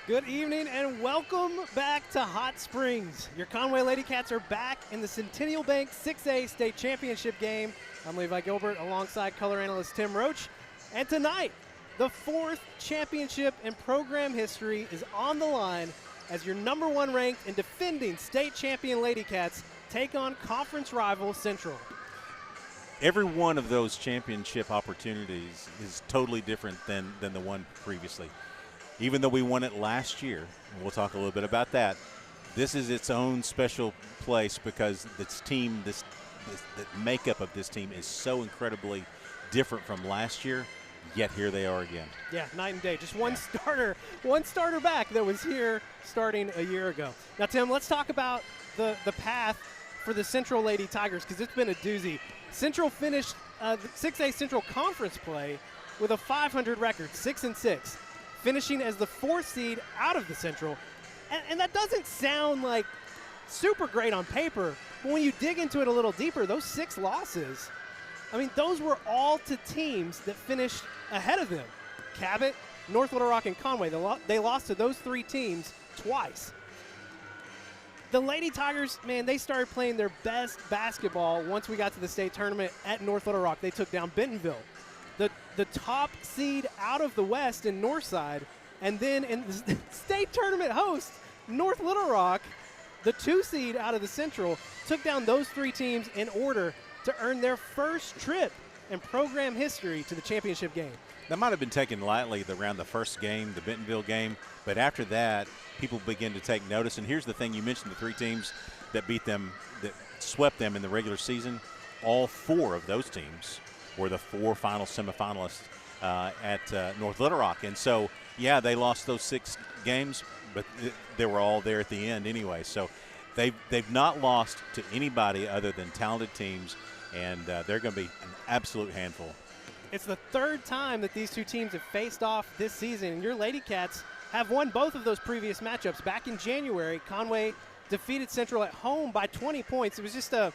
Good evening and welcome back to Hot Springs. Your Conway Lady Cats are back in the Centennial Bank 6A State Championship game. I'm Levi Gilbert alongside color analyst Tim Roach. And tonight, the fourth championship in program history is on the line as your number one ranked and defending state champion Lady Cats take on conference rival Central. Every one of those championship opportunities is totally different than the one previously. Even though we won it last year, and we'll talk a little bit about that, this is its own special place because this team, the makeup of this team is so incredibly different from last year, yet here they are again. Yeah, night and day. Just one starter back that was here starting a year ago. Now, Tim, let's talk about the path for the Central Lady Tigers because it's been a doozy. Central finished the 6A Central Conference play with a .500 record, 6-6. Finishing as the fourth seed out of the Central. And that doesn't sound like super great on paper, but when you dig into it a little deeper, those 6 losses, I mean, those were all to teams that finished ahead of them. Cabot, North Little Rock, and Conway. They lost to those 3 teams twice. The Lady Tigers, man, they started playing their best basketball once we got to the state tournament at North Little Rock. They took down Bentonville, the top seed out of the West in Northside, and then in the state tournament host, North Little Rock, the 2 seed out of the Central, took down those 3 teams in order to earn their first trip in program history to the championship game. That might have been taken lightly around the first game, the Bentonville game, but after that, people begin to take notice. And here's the thing, you mentioned the 3 teams that beat them, that swept them in the regular season. All 4 of those teams were the 4 final semifinalists at North Little Rock. And so, yeah, they lost those 6 games, but they were all there at the end anyway. So they've not lost to anybody other than talented teams, and they're going to be an absolute handful. It's the 3rd time that these 2 teams have faced off this season, and your Lady Cats have won both of those previous matchups. Back in January, Conway defeated Central at home by 20 points. It was just a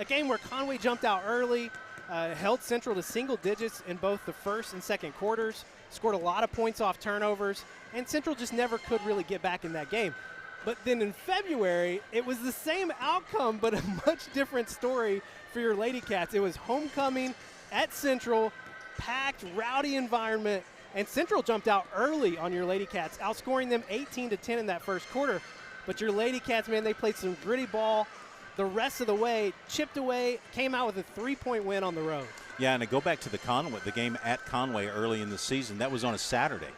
game where Conway jumped out early, held Central to single digits in both the first and second quarters, scored a lot of points off turnovers, and Central just never could really get back in that game. But then in February, it was the same outcome, but a much different story for your Lady Cats. It was homecoming at Central, packed, rowdy environment, and Central jumped out early on your Lady Cats, outscoring them 18-10 in that first quarter. But your Lady Cats, man, they played some gritty ball the rest of the way, chipped away, came out with a 3-point win on the road. Yeah, and to go back to the game at Conway early in the season, that was on a Saturday.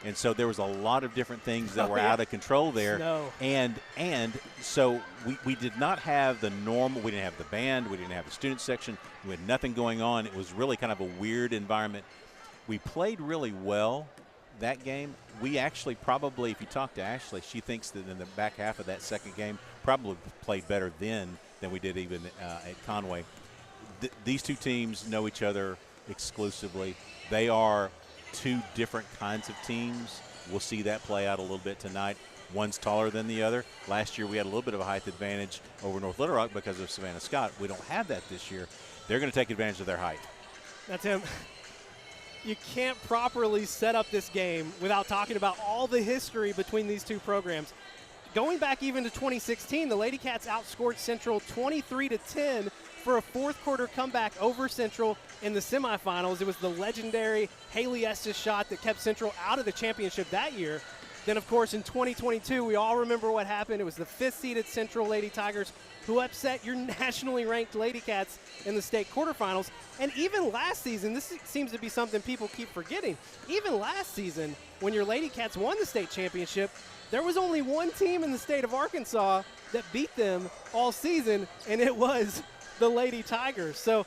And so there was a lot of different things that were out of control there. Snow. And so we did not have the normal, we didn't have the band, we didn't have the student section, we had nothing going on. It was really kind of a weird environment. We played really well that game. We actually probably, if you talk to Ashley, she thinks that in the back half of that second game, probably played better then than we did even at Conway. These 2 teams know each other exclusively. They are 2 different kinds of teams. We'll see that play out a little bit tonight. One's taller than the other. Last year we had a little bit of a height advantage over North Little Rock because of Savannah Scott. We don't have that this year. They're going to take advantage of their height. That's him. You can't properly set up this game without talking about all the history between these 2 programs. Going back even to 2016, the Lady Cats outscored Central 23-10 for a 4th quarter comeback over Central in the semifinals. It was the legendary Haley Estes shot that kept Central out of the championship that year. Then, of course, in 2022, we all remember what happened. It was the 5th-seeded Central Lady Tigers who upset your nationally ranked Lady Cats in the state quarterfinals. And even last season, this seems to be something people keep forgetting. Even last season, when your Lady Cats won the state championship, there was only 1 team in the state of Arkansas that beat them all season, and it was the Lady Tigers. So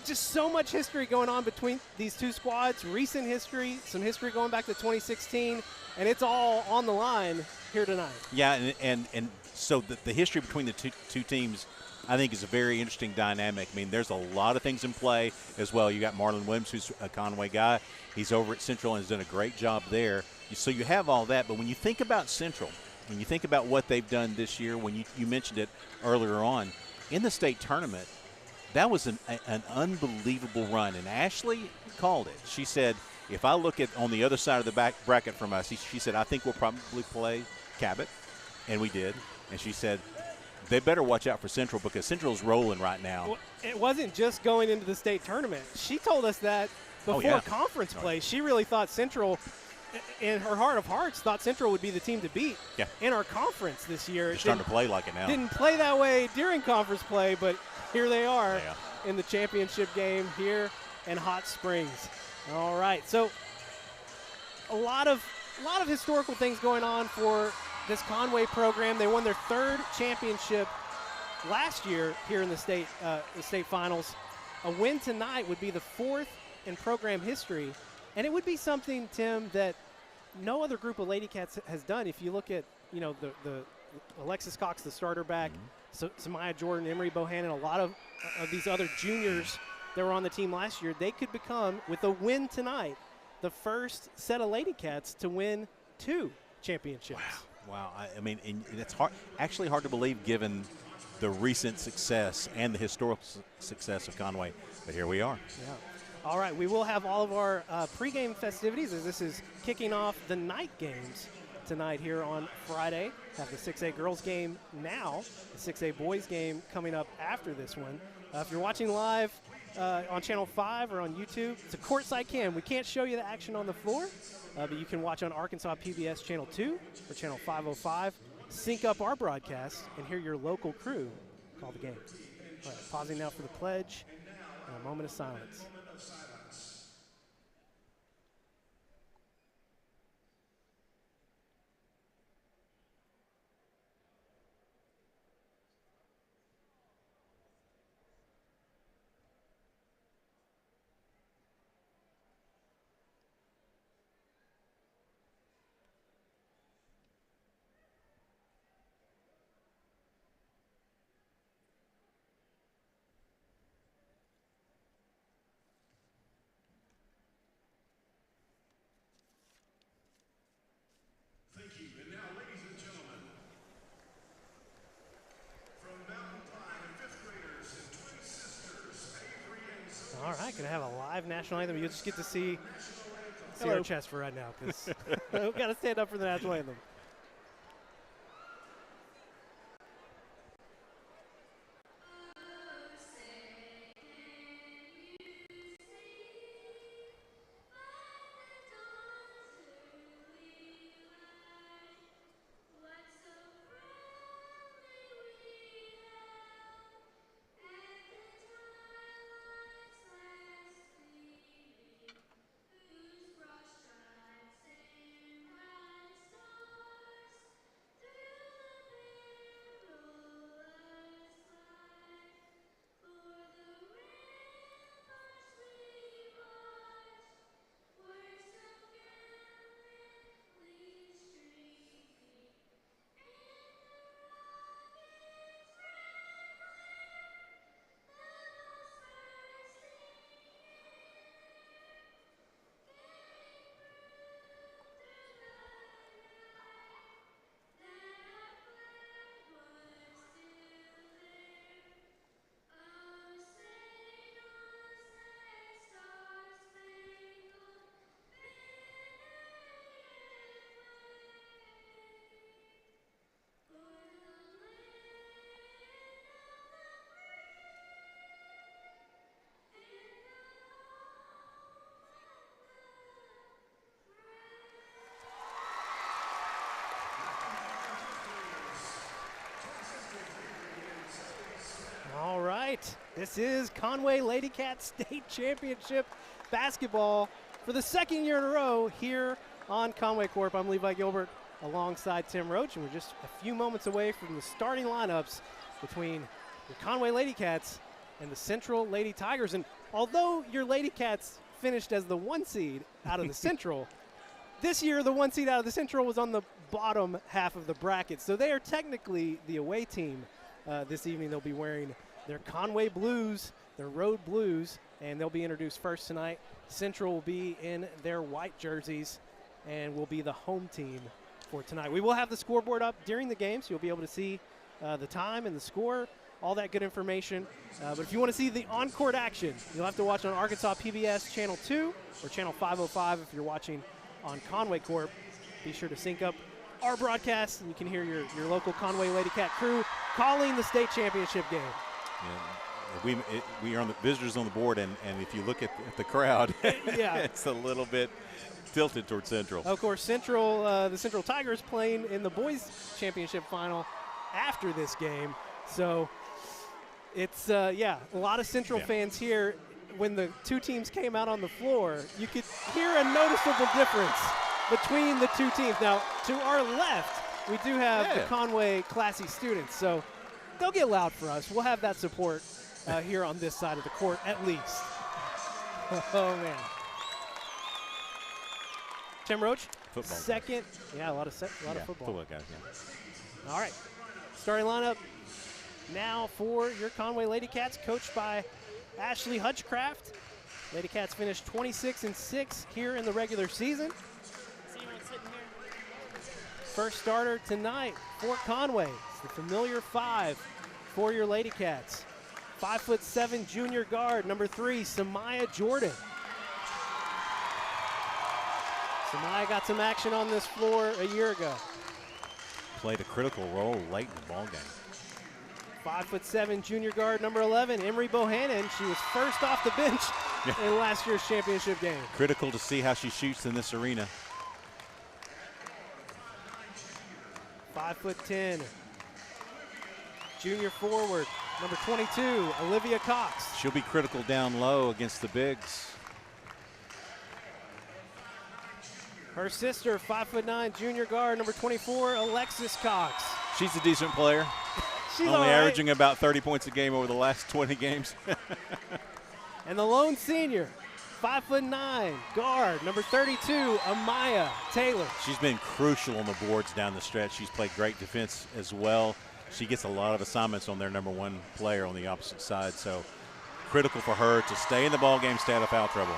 just so much history going on between these 2 squads, recent history, some history going back to 2016, and it's all on the line here tonight. Yeah, and so the history between the two teams, I think, is a very interesting dynamic. I mean, there's a lot of things in play as well. You got Marlon Williams, who's a Conway guy. He's over at Central and has done a great job there. So you have all that. But when you think about Central, when you think about what they've done this year, when you mentioned it earlier on, in the state tournament, that was an unbelievable run. And Ashley called it. She said, if I look at on the other side of the back bracket from us, she said, I think we'll probably play Cabot. And we did. And she said, they better watch out for Central because Central's rolling right now. Well, it wasn't just going into the state tournament. She told us that before conference play. She really thought Central, in her heart of hearts, thought Central would be the team to beat in our conference this year. They're starting to play like it now. Didn't play that way during conference play, but here they are in the championship game here in Hot Springs. All right, so a lot of historical things going on for this Conway program. They won their 3rd championship last year here in the state finals. A win tonight would be the 4th in program history, and it would be something, Tim, that no other group of Lady Cats has done. If you look at, the Alexis Cox, the starter back, Samaya Jordan, Emery Bohannon, a lot of these other juniors that were on the team last year, they could become, with a win tonight, the first set of Lady Cats to win 2 championships. Wow. I mean, and it's actually hard to believe given the recent success and the historical success of Conway. But here we are. Yeah. All right, we will have all of our pregame festivities as this is kicking off the night games tonight here on Friday. Have the 6A girls game now, the 6A boys game coming up after this one. If you're watching live on Channel 5 or on YouTube, it's a courtside cam. We can't show you the action on the floor, but you can watch on Arkansas PBS Channel 2 or Channel 505. Sync up our broadcast and hear your local crew call the game. All right, pausing now for the pledge and a moment of silence. All right, going to have a live national anthem. You'll just get to see our chest for right now because we've got to stand up for the national anthem. All right, this is Conway Lady Cats State Championship basketball for the second year in a row here on Conway Corp. I'm Levi Gilbert alongside Tim Roach, and we're just a few moments away from the starting lineups between the Conway Lady Cats and the Central Lady Tigers. And although your Lady Cats finished as the 1 seed out of the Central, this year the 1 seed out of the Central was on the bottom half of the bracket. So they are technically the away team this evening. They'll be wearing their Conway blues, their road blues, and they'll be introduced first tonight. Central will be in their white jerseys and will be the home team for tonight. We will have the scoreboard up during the game, so you'll be able to see the time and the score, all that good information. But if you want to see the on-court action, you'll have to watch on Arkansas PBS Channel 2 or Channel 505 if you're watching on Conway Corp. Be sure to sync up our broadcast, and you can hear your local Conway Lady Cat crew calling the state championship game. Yeah, we are on the visitors on the board, and if you look at the crowd, yeah, it's a little bit tilted towards Central. Of course, the Central Tigers playing in the boys championship final after this game. So it's, a lot of Central fans here. When the two teams came out on the floor, you could hear a noticeable difference between the two teams. Now, to our left, we do have the Conway Classy students. So they'll get loud for us. We'll have that support here on this side of the court at least. Oh, man. Tim Roach, Football second. Guys. Yeah, a lot of football. Football guys, yeah. All right. Starting lineup now for your Conway Lady Cats, coached by Ashley Hutchcraft. Lady Cats finished 26-6 here in the regular season. First starter tonight for Conway. It's the familiar 5 for your Lady Cats. 5'7" junior guard, number 3, Samaya Jordan. Samaya got some action on this floor a year ago. Played a critical role late in the ball game. 5'7" junior guard number 11, Emery Bohannon. She was first off the bench in last year's championship game. Critical to see how she shoots in this arena. 5'10", junior forward number 22, Olivia Cox. She'll be critical down low against the bigs. Her sister, 5'9", junior guard number 24, Alexis Cox. She's a decent player. She's only all right. averaging about 30 points a game over the last 20 games. And the lone senior, 5'9", guard number 32, Amaya Taylor. She's been crucial on the boards down the stretch. She's played great defense as well. She gets a lot of assignments on their number one player on the opposite side, so critical for her to stay in the ball game, stay out of foul trouble.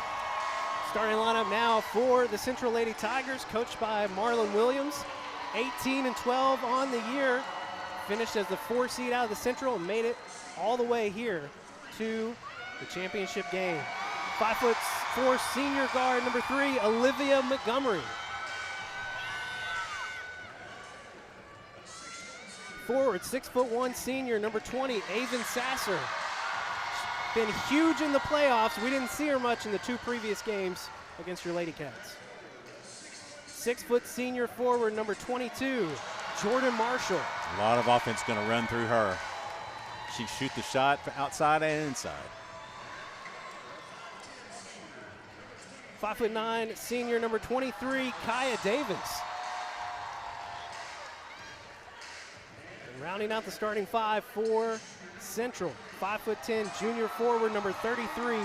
Starting lineup now for the Central Lady Tigers, coached by Marlon Williams. 18-12 on the year. Finished as the 4 seed out of the Central and made it all the way here to the championship game. 5'4" senior guard number 3, Olivia Montgomery. Forward, 6'1" senior number 20, Avon Sasser. Been huge in the playoffs. We didn't see her much in the 2 previous games against your Lady Cats. 6 foot senior forward number 22, Jordan Marshall. A lot of offense going to run through her. She shoot the shot outside and inside. 5'9" senior number 23, Kaya Davis. And rounding out the starting 5 for Central, 5'10" junior forward number 33,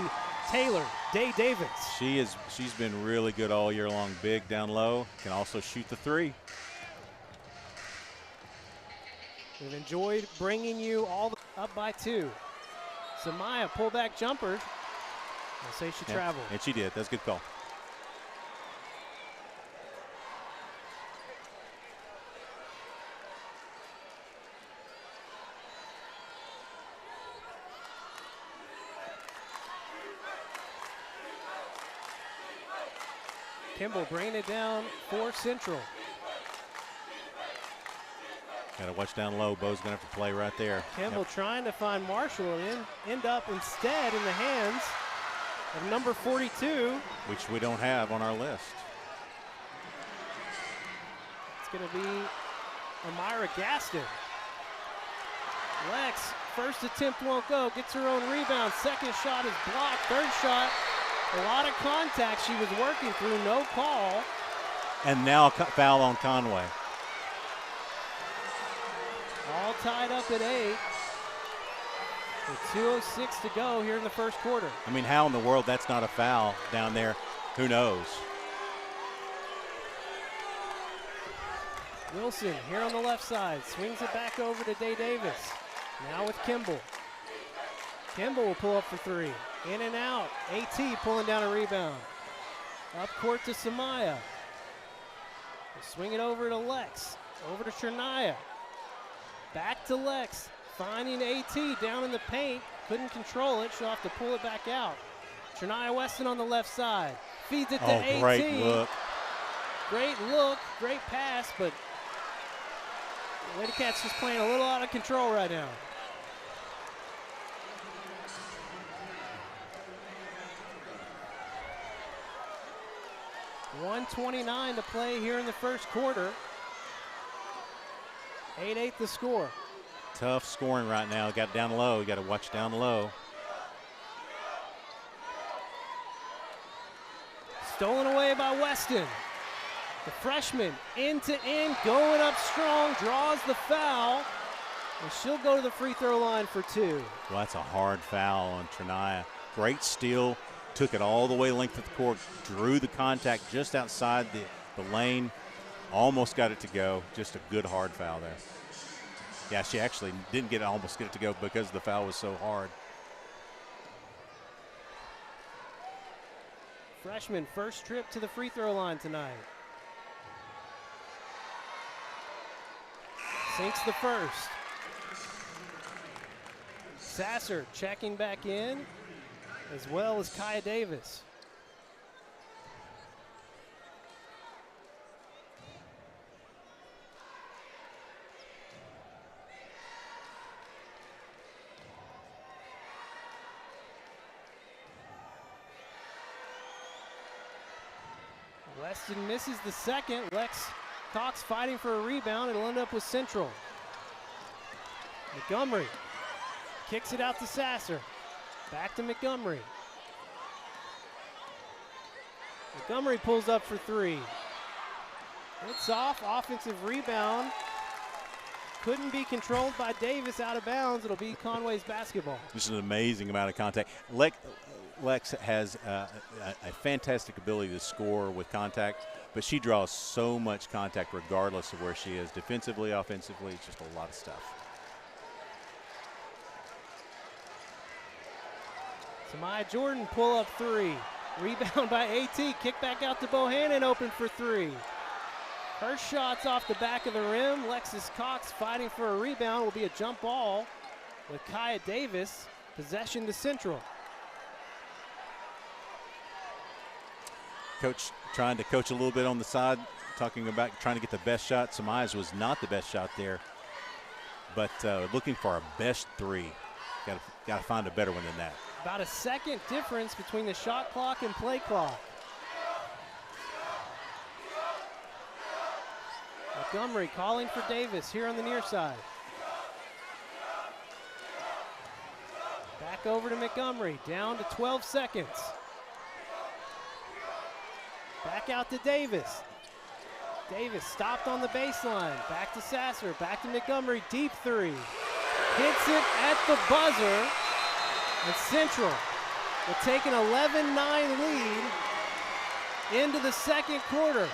Taylor Day Davis. She's been really good all year long. Big down low, can also shoot the 3. We've enjoyed bringing you all up by 2. Samaya pullback jumper. I'll say she traveled. And she did. That's a good call. Kimball bringing it down for Central. Got to watch down low. Bo's going to have to play right there. Kimball trying to find Marshall and end up instead in the hands of number 42. Which we don't have on our list. It's going to be Amira Gaston. Lex, first attempt won't go, gets her own rebound. Second shot is blocked. Third shot, a lot of contact she was working through, no call. And now a foul on Conway. All tied up at 8. With 2:06 to go here in the first quarter. I mean, how in the world that's not a foul down there? Who knows? Wilson here on the left side, swings it back over to Day Davis. Now with Kimball. Kimball will pull up for 3. In and out. AT pulling down a rebound. Up court to Samaya. Swing it over to Lex. Over to Trinaya. Back to Lex. Finding AT down in the paint. Couldn't control it. She'll have to pull it back out. Trinaya Weston on the left side. Feeds it to AT. Great look. Great look. Great pass, but the Lady Cats just playing a little out of control right now. .129 to play here in the first quarter. 8-8 the score. Tough scoring right now. Got down low. You got to watch down low. Stolen away by Weston. The freshman end to end, going up strong, draws the foul, and she'll go to the free throw line for 2. Well, that's a hard foul on Trinaya. Great steal. Took it all the way length of the court. Drew the contact just outside the lane. Almost got it to go. Just a good hard foul there. Yeah, she actually didn't almost get it to go because the foul was so hard. Freshman first trip to the free throw line tonight. Sinks the first. Sasser checking back in, as well as Kaya Davis. Weston misses the second. Lex Cox fighting for a rebound. It'll end up with Central. Montgomery kicks it out to Sasser. Back to Montgomery. Montgomery pulls up for three. It's off. Offensive rebound. Couldn't be controlled by Davis, out of bounds. It'll be Conway's basketball. This is an amazing amount of contact. Lex has a fantastic ability to score with contact, but she draws so much contact regardless of where she is. Defensively, offensively, it's just a lot of stuff. Samaya Jordan pull up three. Rebound by AT. Kick back out to Bohannon, open for three. Her shot's off the back of the rim. Lexus Cox fighting for a rebound. Will be a jump ball with Kaya Davis. Possession to Central. Coach trying to coach a little bit on the side, talking about trying to get the best shot. Samaya's was not the best shot there, but looking for a best three. Got to find a better one than that. About a second difference between the shot clock and play clock. Montgomery calling for Davis here on the near side. Back over to Montgomery, down to 12 seconds. Back out to Davis. Davis stopped on the baseline. Back to Sasser, back to Montgomery, deep three. Hits it at the buzzer. And Central will take an 11-9 lead into the second quarter.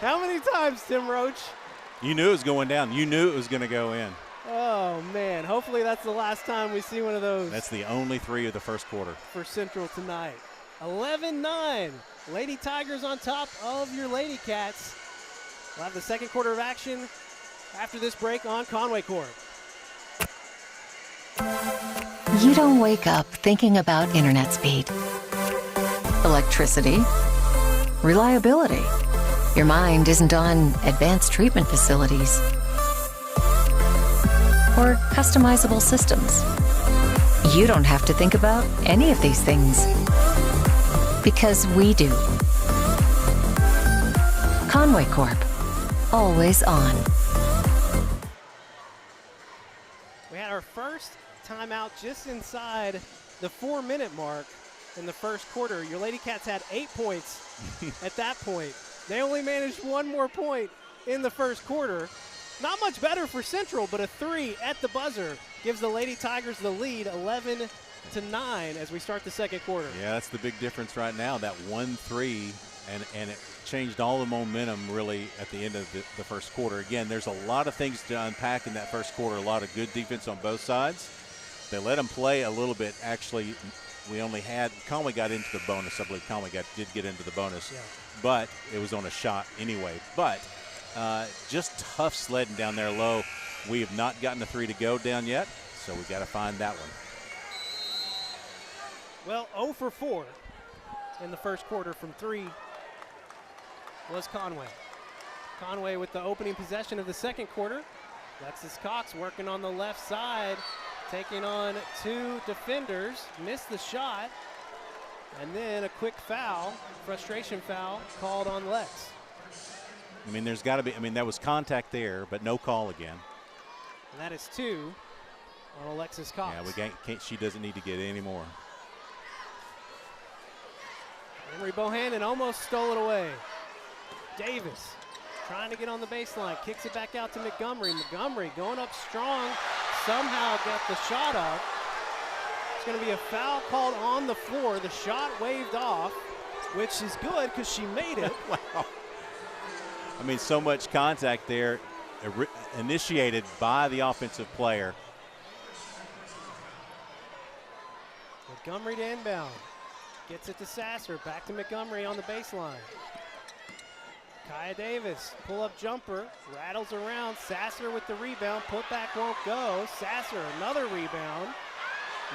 How many times, Tim Roach? You knew it was going down. You knew it was going to go in. Oh, man. Hopefully that's the last time we see one of those. That's the only three of the first quarter. For Central tonight. 11-9. Lady Tigers on top of your Lady Cats. We'll have the second quarter of action after this break on Conway Corp. You don't wake up thinking about internet speed, electricity, reliability. Your mind isn't on advanced treatment facilities or customizable systems. You don't have to think about any of these things because we do. Conway Corp, always on. We had our first timeout just inside the 4-minute mark in the first quarter. Your Lady Cats had 8 points at that point. They only managed one more point in the first quarter. Not much better for Central, but a three at the buzzer gives the Lady Tigers the lead 11-9 as we start the second quarter. Yeah, that's the big difference right now, that 1-3, and it changed all the momentum really at the end of the first quarter. Again, there's a lot of things to unpack in that first quarter, a lot of good defense on both sides. They let them play a little bit. Actually, we only had – Conway got into the bonus. I believe Conway did get into the bonus, yeah. But it was on a shot anyway. But just tough sledding down there low. We have not gotten a three to go down yet, so we've got to find that one. Well, 0 for 4 in the first quarter from three was Conway. Conway with the opening possession of the second quarter. Lexus Cox working on the left side, taking on two defenders, missed the shot, and then a quick foul, frustration foul, called on Lex. I mean, there's got to be, that was contact there, but no call again. And that is two on Alexis Cox. Yeah, she doesn't need to get any more. Henry Bohannon almost stole it away. Davis trying to get on the baseline, kicks it back out to Montgomery. Montgomery going up strong, somehow got the shot up. It's going to be a foul called on the floor. The shot waved off, which is good because she made it. Wow. So much contact there, initiated by the offensive player. Montgomery to inbound. Gets it to Sasser, back to Montgomery on the baseline. Kaya Davis, pull-up jumper, rattles around. Sasser with the rebound, put back won't go. Sasser, another rebound,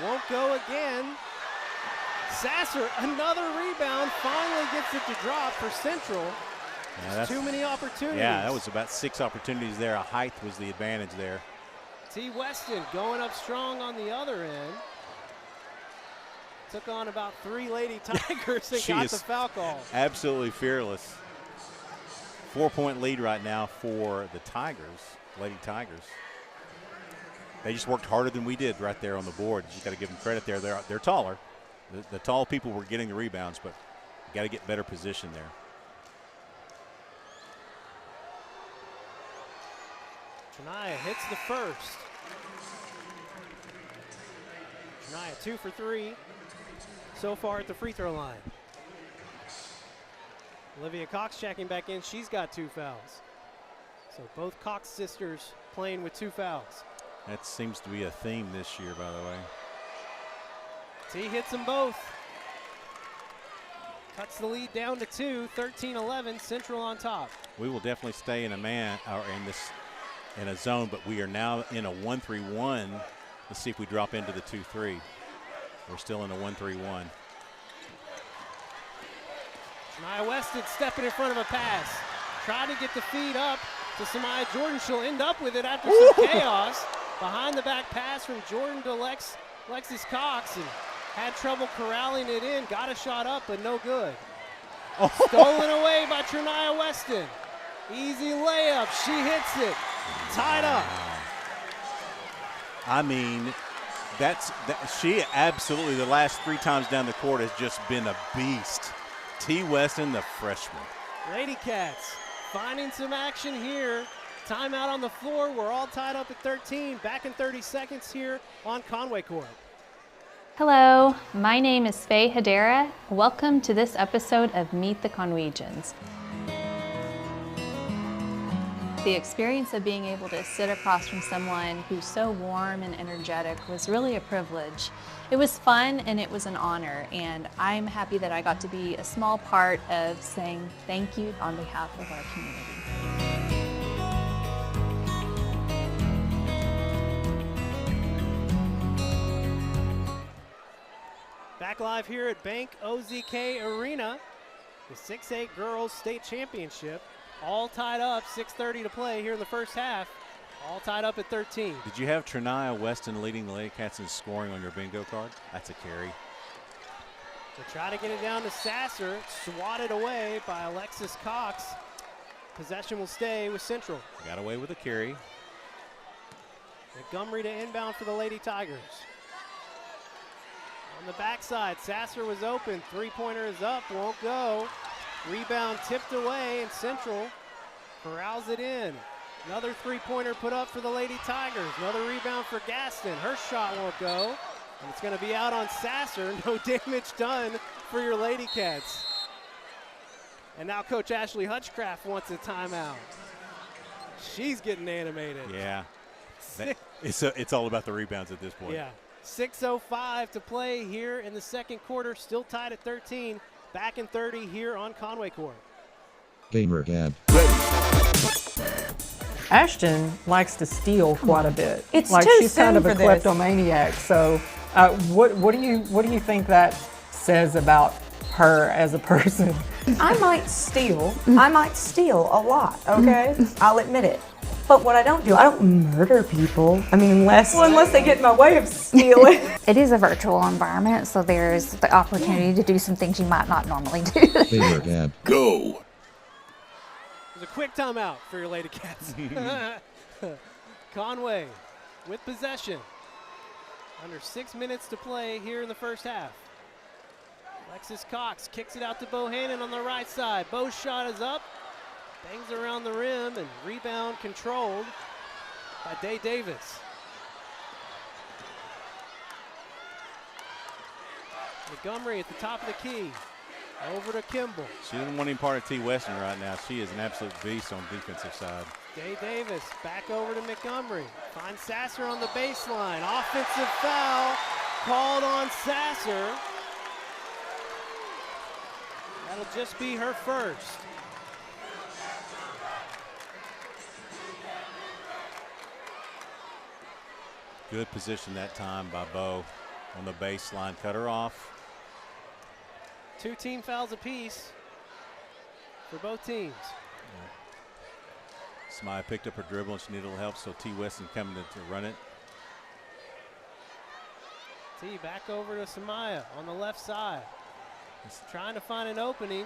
won't go again. Sasser, another rebound, finally gets it to drop for Central. Yeah, too many opportunities. Yeah, that was about 6 opportunities there. A height was the advantage there. T. Weston going up strong on the other end. took on about 3 Lady Tigers and She got is the foul call. absolutely fearless. 4-point lead right now for the Tigers, Lady Tigers. They just worked harder than we did right there on the board. You got to give them credit there. They're taller. The tall people were getting the rebounds, but you got to get better position there. Shania hits the first. Shania 2 for 3 so far at the free throw line. Olivia Cox checking back in. She's got 2 fouls. So both Cox sisters playing with 2 fouls. That seems to be a theme this year, by the way. T hits them both. Cuts the lead down to 2, 13-11, Central on top. We will definitely stay in a man or in a zone, but we are now in a 1-3-1. Let's see if we drop into the 2-3. We're still in a 1-3-1. Shania Weston stepping in front of a pass. Trying to get the feed up to Samaya Jordan. She'll end up with it after some chaos. Behind the back pass from Jordan to Lexis Cox, and had trouble corralling it in. Got a shot up, but no good. Stolen away by Shania Weston. Easy layup. She hits it. Tied up. I mean, she absolutely, the last 3 times down the court, has just been a beast. T. Weston, the freshman. Lady Cats finding some action here. Timeout on the floor. We're all tied up at 13. Back in 30 seconds here on Conway Corp. Hello, my name is Faye Hedera. Welcome to this episode of Meet the Conwegians. The experience of being able to sit across from someone who's so warm and energetic was really a privilege. It was fun and it was an honor, and I'm happy that I got to be a small part of saying thank you on behalf of our community. Back live here at Bank OZK Arena, the 6A Girls State Championship. All tied up, 6:30 to play here in the first half. All tied up at 13. Did you have Shania Weston leading the Lady Cats in scoring on your bingo card? That's a carry. They try to get it down to Sasser, swatted away by Alexis Cox. Possession will stay with Central. Got away with a carry. Montgomery to inbound for the Lady Tigers. On the backside, Sasser was open. 3-pointer is up, won't go. Rebound tipped away, and Central corrals it in. Another 3-pointer put up for the Lady Tigers. Another rebound for Gaston. Her shot won't go. And it's going to be out on Sasser. No damage done for your Lady Cats. And now Coach Ashley Hutchcraft wants a timeout. She's getting animated. Yeah. It's all about the rebounds at this point. Yeah. 6:05 to play here in the second quarter. Still tied at 13. Back in 30 here on Conway Corp. GamerGab. Ashton likes to steal quite a bit. It's like too she's kind soon of a for this. kleptomaniac. So, what do you think that says about her as a person? I might steal. I might steal a lot, okay? I'll admit it. But what I don't do, I don't murder people. I mean, unless they get in my way of stealing. It is a virtual environment, so there's the opportunity to do some things you might not normally do. GamerGab. Go. There's a quick timeout for your Lady Cats. Conway with possession. Under 6 minutes to play here in the first half. Alexis Cox kicks it out to Bohannon on the right side. Bo's shot is up. Bangs around the rim, and rebound controlled by Day Davis. Montgomery at the top of the key. Over to Kimball. She doesn't want any part of T. Weston right now. She is an absolute beast on defensive side. Day Davis back over to Montgomery. Finds Sasser on the baseline. Offensive foul called on Sasser. That'll just be her first. Good position that time by Bo on the baseline. Cut her off. 2 team fouls apiece for both teams. Smythe picked up her dribble and she needed a little help, so T. Weston coming to run it. T back over to Samaya on the left side. He's trying to find an opening.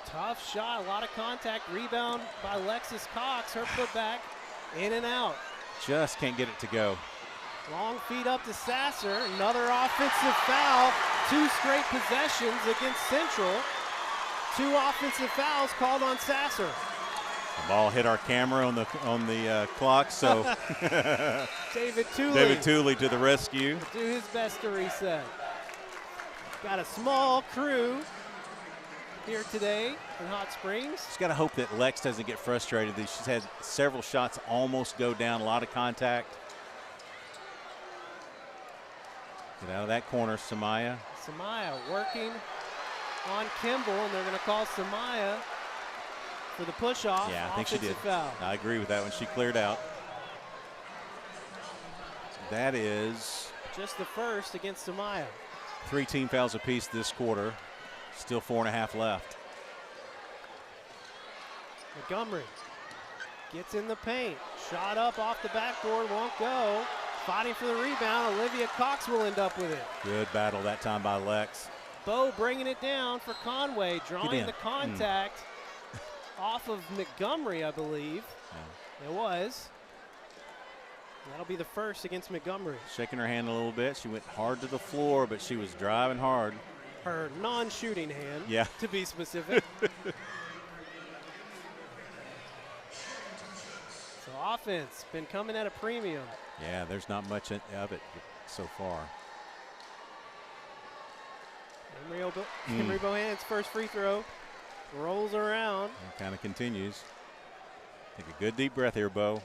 Tough shot, a lot of contact. Rebound by Lexus Cox. Her putback in and out. Just can't get it to go. Long feed up to Sasser. Another offensive foul. 2 straight possessions against Central. 2 offensive fouls called on Sasser. The ball hit our camera on the clock, so David Tooley. David Tooley to the rescue. Do his best to reset. Got a small crew here today in Hot Springs. Just got to hope that Lex doesn't get frustrated. She's had several shots almost go down, a lot of contact. Get out of that corner, Samaya. Samaya working on Kimball, and they're going to call Samaya for the push-off. Yeah, I think she did. Foul. I agree with that one. She cleared out. That is just the first against Samaya. 3 team fouls apiece this quarter. Still 4.5 left. Montgomery gets in the paint. Shot up off the backboard, won't go. Fighting for the rebound. Olivia Cox will end up with it. Good battle that time by Lex. Bo bringing it down for Conway, drawing the contact off of Montgomery, I believe. Yeah. It was. That'll be the first against Montgomery. Shaking her hand a little bit. She went hard to the floor, but she was driving hard. Her non-shooting hand, to be specific. So offense been coming at a premium. Yeah, there's not much of it so far. Henry Bohannon's first free throw rolls around. And kind of continues. Take a good deep breath here, Bo.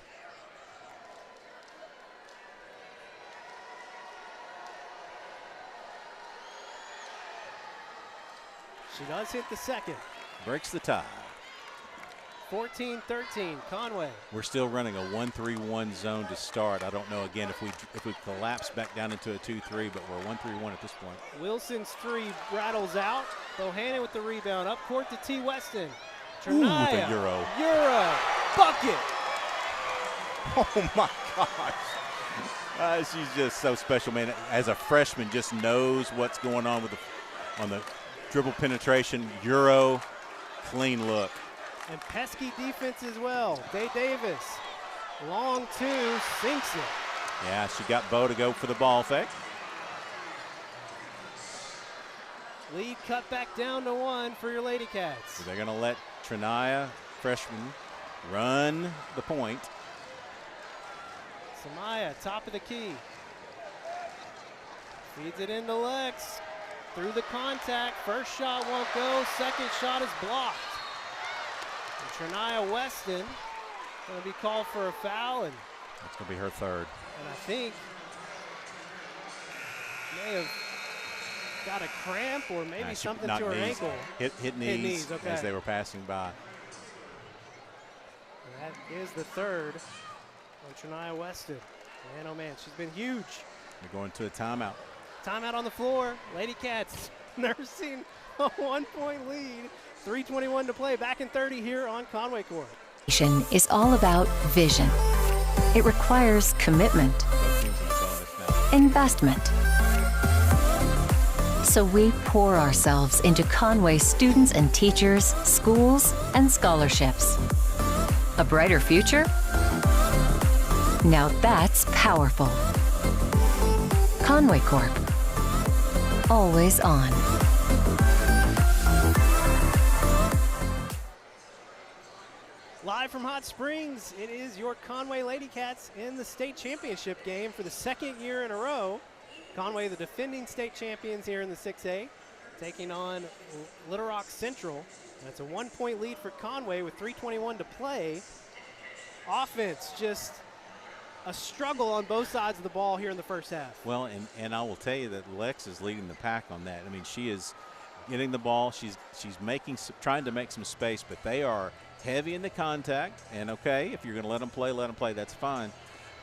She does hit the second. Breaks the tie. 14-13, Conway. We're still running a 1-3-1 zone to start. I don't know, again, if we collapse back down into a 2-3, but we're 1-3-1 at this point. Wilson's 3 rattles out. Bohannon with the rebound. Up court to T. Weston. Ooh, with a Euro. Bucket. Oh, my gosh. She's just so special, man. As a freshman, just knows what's going on with on the dribble penetration. Euro, clean look. And pesky defense as well. Day Davis, long 2, sinks it. Yeah, she got Bo to go for the ball fake. Lead cut back down to 1 for your Lady Cats. So they're going to let Trinaya, freshman, run the point. Samaya, top of the key. Feeds it into Lex. Through the contact. First shot won't go. Second shot is blocked. And Trinaya Weston going to be called for a foul. And that's going to be her third. And I think may have got a cramp or maybe something to her ankle. Hit knees okay. As they were passing by. And that is the third on Trinaya Weston. Man, oh man, she's been huge. They're going to a timeout. Timeout on the floor. Lady Cats nursing a 1-point lead. 3:21 to play. Back in 30 here on Conway Corp. Is all about vision. It requires commitment, investment. So we pour ourselves into Conway students and teachers, schools, and scholarships. A brighter future? Now that's powerful. Conway Corp. Always on. Live from Hot Springs, it is your Conway Lady Cats in the state championship game for the second year in a row. Conway, the defending state champions here in the 6A, taking on Little Rock Central. That's a 1-point lead for Conway with 3:21 to play. Offense, just a struggle on both sides of the ball here in the first half. Well, and I will tell you that Lex is leading the pack on that. I mean, she is getting the ball. She's trying to make some space, but they are heavy in the contact. And okay, if you're going to let them play, that's fine.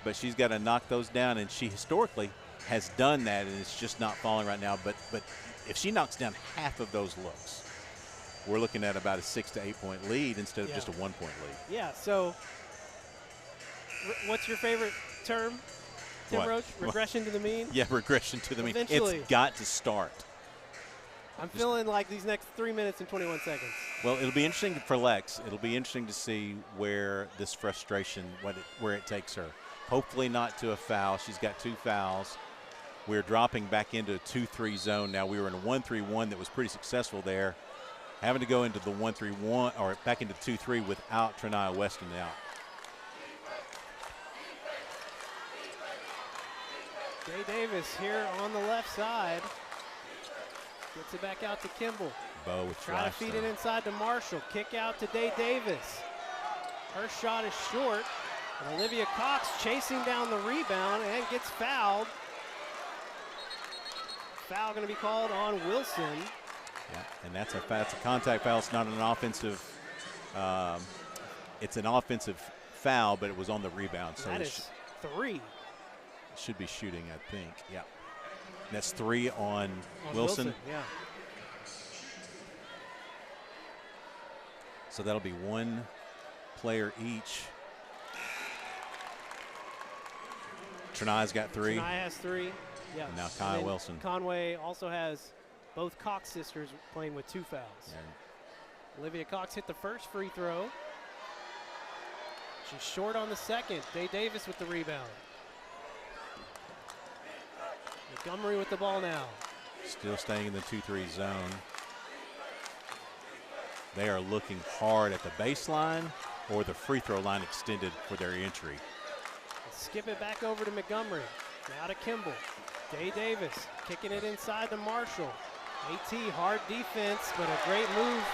But she's got to knock those down, and she historically has done that, and it's just not falling right now. But if she knocks down half of those looks, we're looking at about a 6 to 8 point lead instead of just a 1-point lead. Yeah, so what's your favorite term? Tim What? Roach? Regression to the mean? Yeah, regression to the mean. Eventually. It's got to start. I'm feeling like these next 3 minutes and 21 seconds. Well, it'll be interesting for Lex. It'll be interesting to see where this frustration, where it takes her. Hopefully not to a foul. She's got 2 fouls. We're dropping back into a 2-3 zone now. We were in a 1-3-1 that was pretty successful there. Having to go into the 1-3-1 or back into 2-3 without Trinaya Weston out. Jay Davis here on the left side. Gets it back out to Kimball. Bo with Try to feed it inside to Marshall. Kick out to Day Davis. Her shot is short. And Olivia Cox chasing down the rebound and gets fouled. Foul going to be called on Wilson. Yeah, and that's a contact foul. It's not an offensive. It's an offensive foul, but it was on the rebound. So that is 3. Should be shooting, I think. Yeah. And that's 3 on Wilson. Yeah. So that'll be 1 player each. Trinaya's got 3. Trinaya has 3. Yeah. And now Kyle Wilson. Conway also has both Cox sisters playing with 2 fouls. Yeah. Olivia Cox hit the first free throw. She's short on the second. Day Davis with the rebound. Montgomery with the ball now. Still staying in the 2-3 zone. They are looking hard at the baseline or the free throw line extended for their entry. Skip it back over to Montgomery. Now to Kimball. Day Davis kicking it inside to Marshall. AT, hard defense, but a great move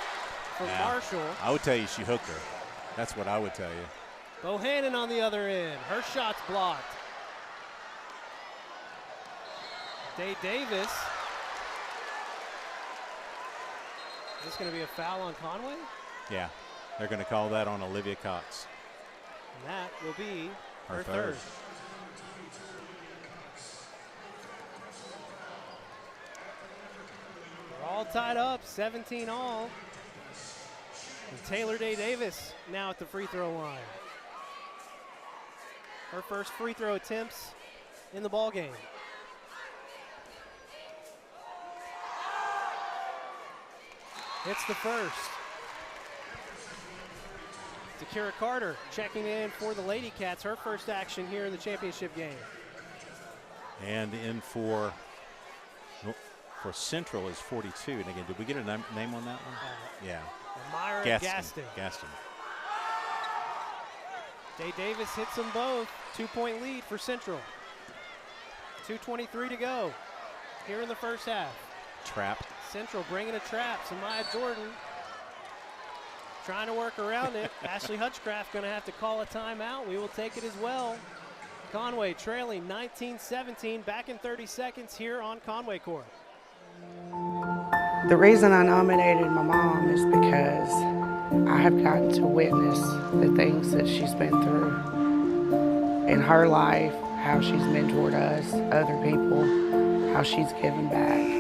from Marshall. I would tell you she hooked her. That's what I would tell you. Bohannon on the other end. Her shot's blocked. Day Davis. Is this going to be a foul on Conway? Yeah, they're going to call that on Olivia Cox. And that will be her third. They're all tied up, 17 all. And Taylor Day Davis now at the free throw line. Her first free throw attempts in the ball game. Hits the first. Takira Carter checking in for the Lady Cats, her first action here in the championship game. And in for Central is 42. And again, did we get a name on that one? Yeah. Myra Gaston. Gaston. Day Davis hits them both. 2-point lead for Central. 2:23 to go here in the first half. Trap. Central bringing a trap. Samaya Jordan trying to work around it. Ashley Hutchcraft going to have to call a timeout. We will take it as well. Conway trailing 19-17, back in 30 seconds here on Conway Corp. The reason I nominated my mom is because I have gotten to witness the things that she's been through in her life, how she's mentored us, other people, how she's given back.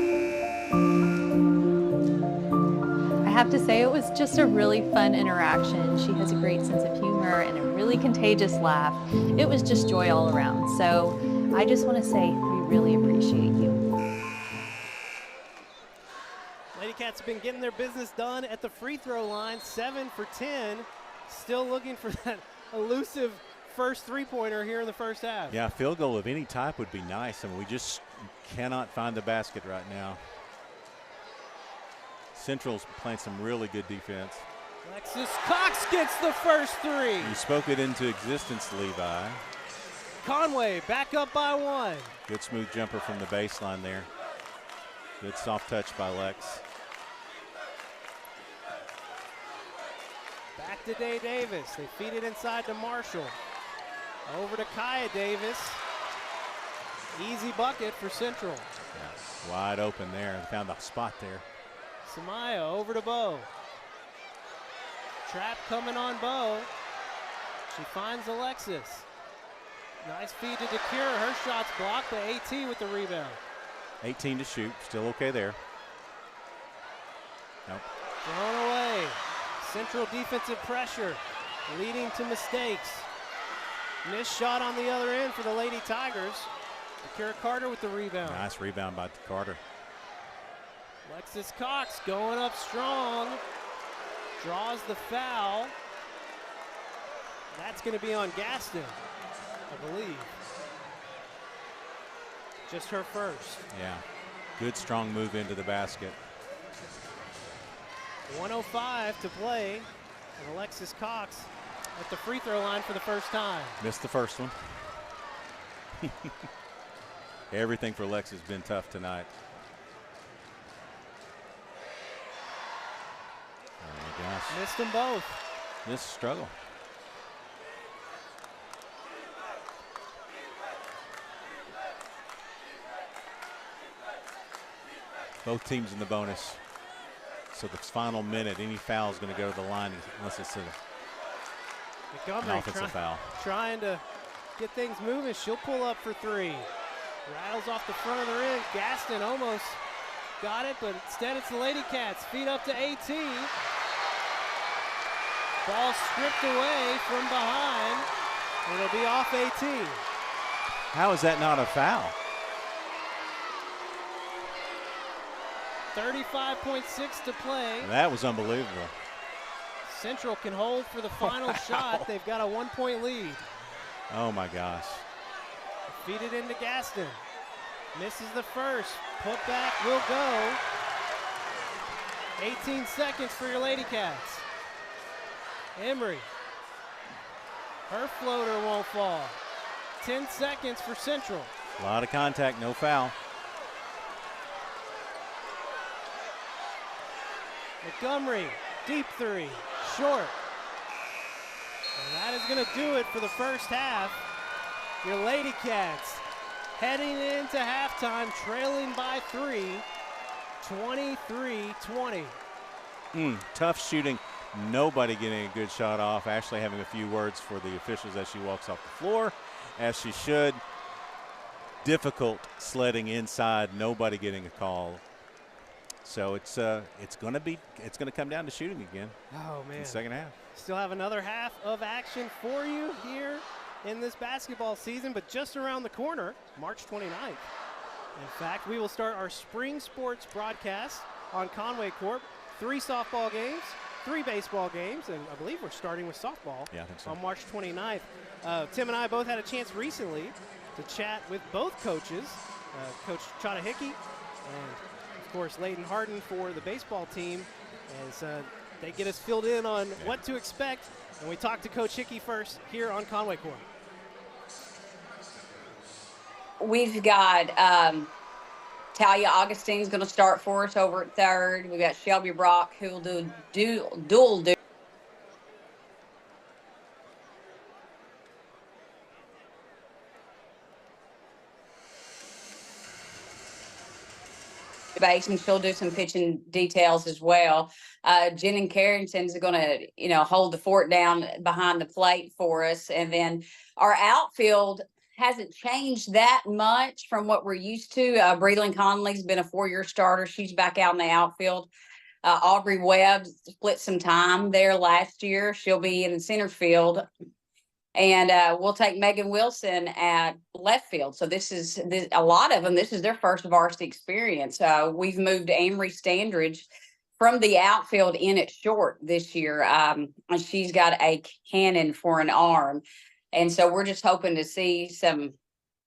I have to say it was just a really fun interaction. She has a great sense of humor and a really contagious laugh. It was just joy all around. So I just want to say we really appreciate you. Lady Cats have been getting their business done at the free throw line, 7 for 10. Still looking for that elusive first three-pointer here in the first half. Yeah, a field goal of any type would be nice. I mean, we just cannot find the basket right now. Central's playing some really good defense. Alexis Cox gets the first 3. You spoke it into existence, Levi. Conway back up by 1. Good smooth jumper from the baseline there. Good soft touch by Lex. Back to Day Davis. They feed it inside to Marshall. Over to Kaya Davis. Easy bucket for Central. Yeah, wide open there. Found the spot there. Samaya over to Bo. Trap coming on Bo. She finds Alexis. Nice feed to DeCure. Her shot's blocked by AT with the rebound. 18 to shoot. Still okay there. Nope. Thrown away. Central defensive pressure leading to mistakes. Missed shot on the other end for the Lady Tigers. Akira Carter with the rebound. Nice rebound by Carter. Alexis Cox going up strong. Draws the foul. That's going to be on Gaston, I believe. Just her first. Yeah. Good strong move into the basket. 1:05 to play. And Alexis Cox at the free throw line for the first time. Missed the first one. Everything for Alexis has been tough tonight. Oh my gosh. Missed them both. This struggle. Both teams in the bonus. So the final minute, any foul is going to go to the line unless it's an offensive foul. Trying to get things moving. She'll pull up for three. Rattles off the front of the rim. Gaston almost got it, but instead it's the Lady Cats. Feed up to AT. Ball stripped away from behind. It'll be off AT. How is that not a foul? 35.6 to play. That was unbelievable. Central can hold for the final shot. They've got a 1-point lead. Oh my gosh. Feed it into Gaston. Misses the first. Put back will go. 18 seconds for your Lady Cats. Emery. Her floater won't fall. 10 seconds for Central. A lot of contact, no foul. Montgomery, deep three, short. And that is going to do it for the first half. Your Lady Cats heading into halftime, trailing by 3, 23-20. Tough shooting. Nobody getting a good shot off. Ashley having a few words for the officials as she walks off the floor, as she should. Difficult sledding inside. Nobody getting a call. So it's going to come down to shooting again. Oh man! In the second half. Still have another half of action for you here in this basketball season, but just around the corner, March 29th. In fact, we will start our spring sports broadcast on Conway Corp. 3 softball games, 3 baseball games, and I believe we're starting with softball. Yeah, I think so. On March 29th. Tim and I both had a chance recently to chat with both coaches, Coach Chada Hickey and of course, Leighton Harden for the baseball team, as they get us filled in on what to expect. And we talked to Coach Hickey first here on Conway Corp. We've got Talia Augustine's going to start for us over at third. We've got Shelby Brock, who will do dual base, and she'll do some pitching details as well. Jen Carrington's going to, hold the fort down behind the plate for us. And then our outfield hasn't changed that much from what we're used to. Breland Conley's been a 4-year starter. She's back out in the outfield. Aubrey Webb split some time there last year. She'll be in center field. And we'll take Megan Wilson at left field. So this is a lot of them. This is their first varsity experience. We've moved Amory Standridge from the outfield in at short this year. And she's got a cannon for an arm. And so we're just hoping to see some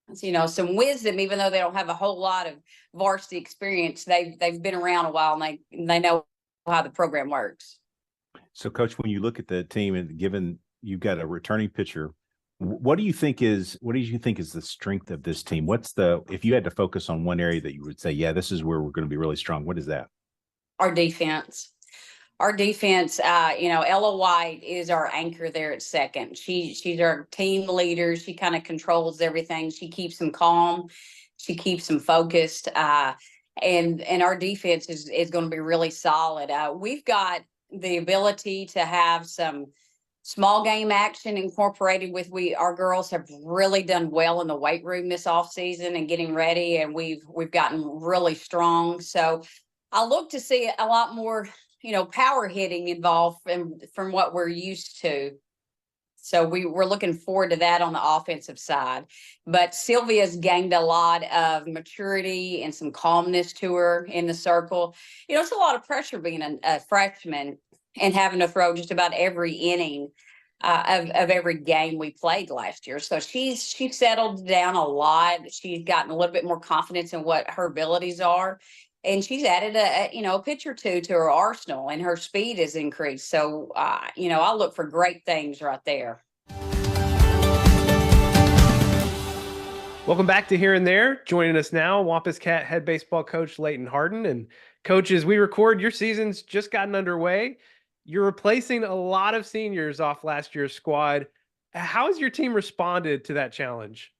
wisdom, even though they don't have a whole lot of varsity experience. They've been around a while, and they know how the program works. So, Coach, when you look at the team, and given you've got a returning pitcher, what do you think is the strength of this team? If you had to focus on one area that you would say, yeah, this is where we're going to be really strong, what is that? Our defense. Ella White is our anchor there at second. She's our team leader. She kind of controls everything. She keeps them calm. She keeps them focused. And our defense is going to be really solid. We've got the ability to have some small game action incorporated with our girls have really done well in the weight room this off season and getting ready, and we've gotten really strong. So I look to see a lot more, power hitting involved from what we're used to. So we're looking forward to that on the offensive side. But Sylvia's gained a lot of maturity and some calmness to her in the circle. It's a lot of pressure being a freshman and having to throw just about every inning of every game we played last year. So she's settled down a lot. She's gotten a little bit more confidence in what her abilities are. And she's added a pitch or two to her arsenal, and her speed has increased. So, I'll look for great things right there. Welcome back to Here and There. Joining us now, Wampus Cat head baseball coach Leighton Harden. And coach, as we record, your season's just gotten underway. You're replacing a lot of seniors off last year's squad. How has your team responded to that challenge?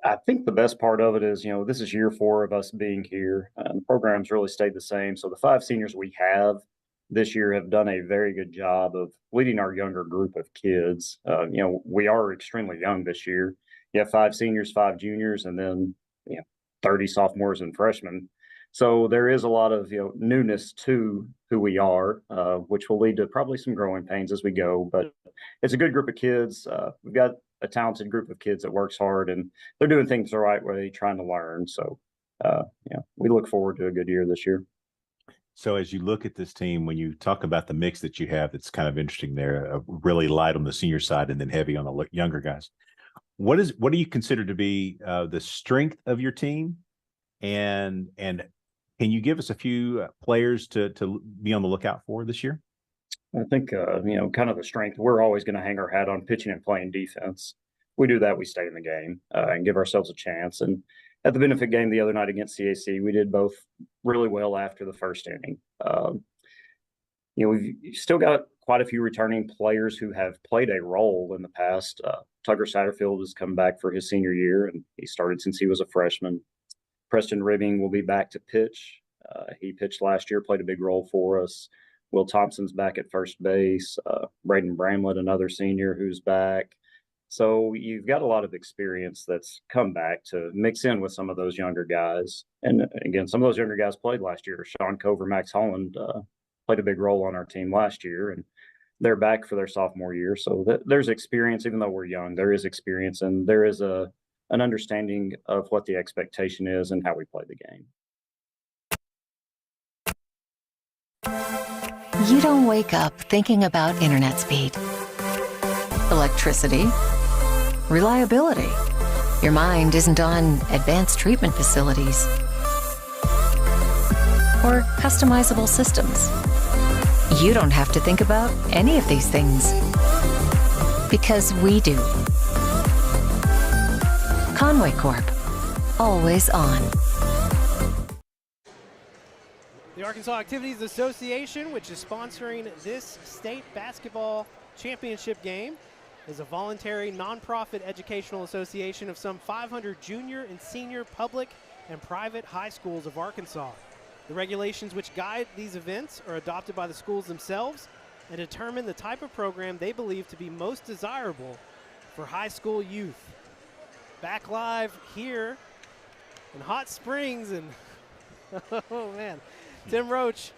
I think the best part of it is, this is year 4 of us being here. The program's really stayed the same. So the 5 seniors we have this year have done a very good job of leading our younger group of kids. We are extremely young this year. You have 5 seniors, 5 juniors, and then 30 sophomores and freshmen. So there is a lot of newness to who we are, which will lead to probably some growing pains as we go. But it's a good group of kids. We've got a talented group of kids that works hard, and they're doing things the right way, trying to learn. So, we look forward to a good year this year. So as you look at this team, when you talk about the mix that you have, it's kind of interesting there, really light on the senior side and then heavy on the younger guys. What do you consider to be the strength of your team? And can you give us a few players to be on the lookout for this year? I think, kind of the strength, we're always going to hang our hat on pitching and playing defense. We do that, we stay in the game and give ourselves a chance. And at the benefit game the other night against CAC, we did both really well after the first inning. We've still got quite a few returning players who have played a role in the past. Tugger Satterfield has come back for his senior year, and he started since he was a freshman. Preston Ribbing will be back to pitch. He pitched last year, played a big role for us. Will Thompson's back at first base. Braden Bramlett, another senior who's back. So you've got a lot of experience that's come back to mix in with some of those younger guys. And again, some of those younger guys played last year. Sean Cover, Max Holland played a big role on our team last year, and they're back for their sophomore year. So there's experience, even though we're young, there is experience, and there is an understanding of what the expectation is and how we play the game. You don't wake up thinking about internet speed, electricity, reliability. Your mind isn't on advanced treatment facilities or customizable systems. You don't have to think about any of these things because we do. Conway Corp, always on. The Arkansas Activities Association, which is sponsoring this state basketball championship game, is a voluntary nonprofit educational association of some 500 junior and senior public and private high schools of Arkansas. The regulations which guide these events are adopted by the schools themselves and determine the type of program they believe to be most desirable for high school youth. Back live here in Hot Springs, and oh man, Tim Roach,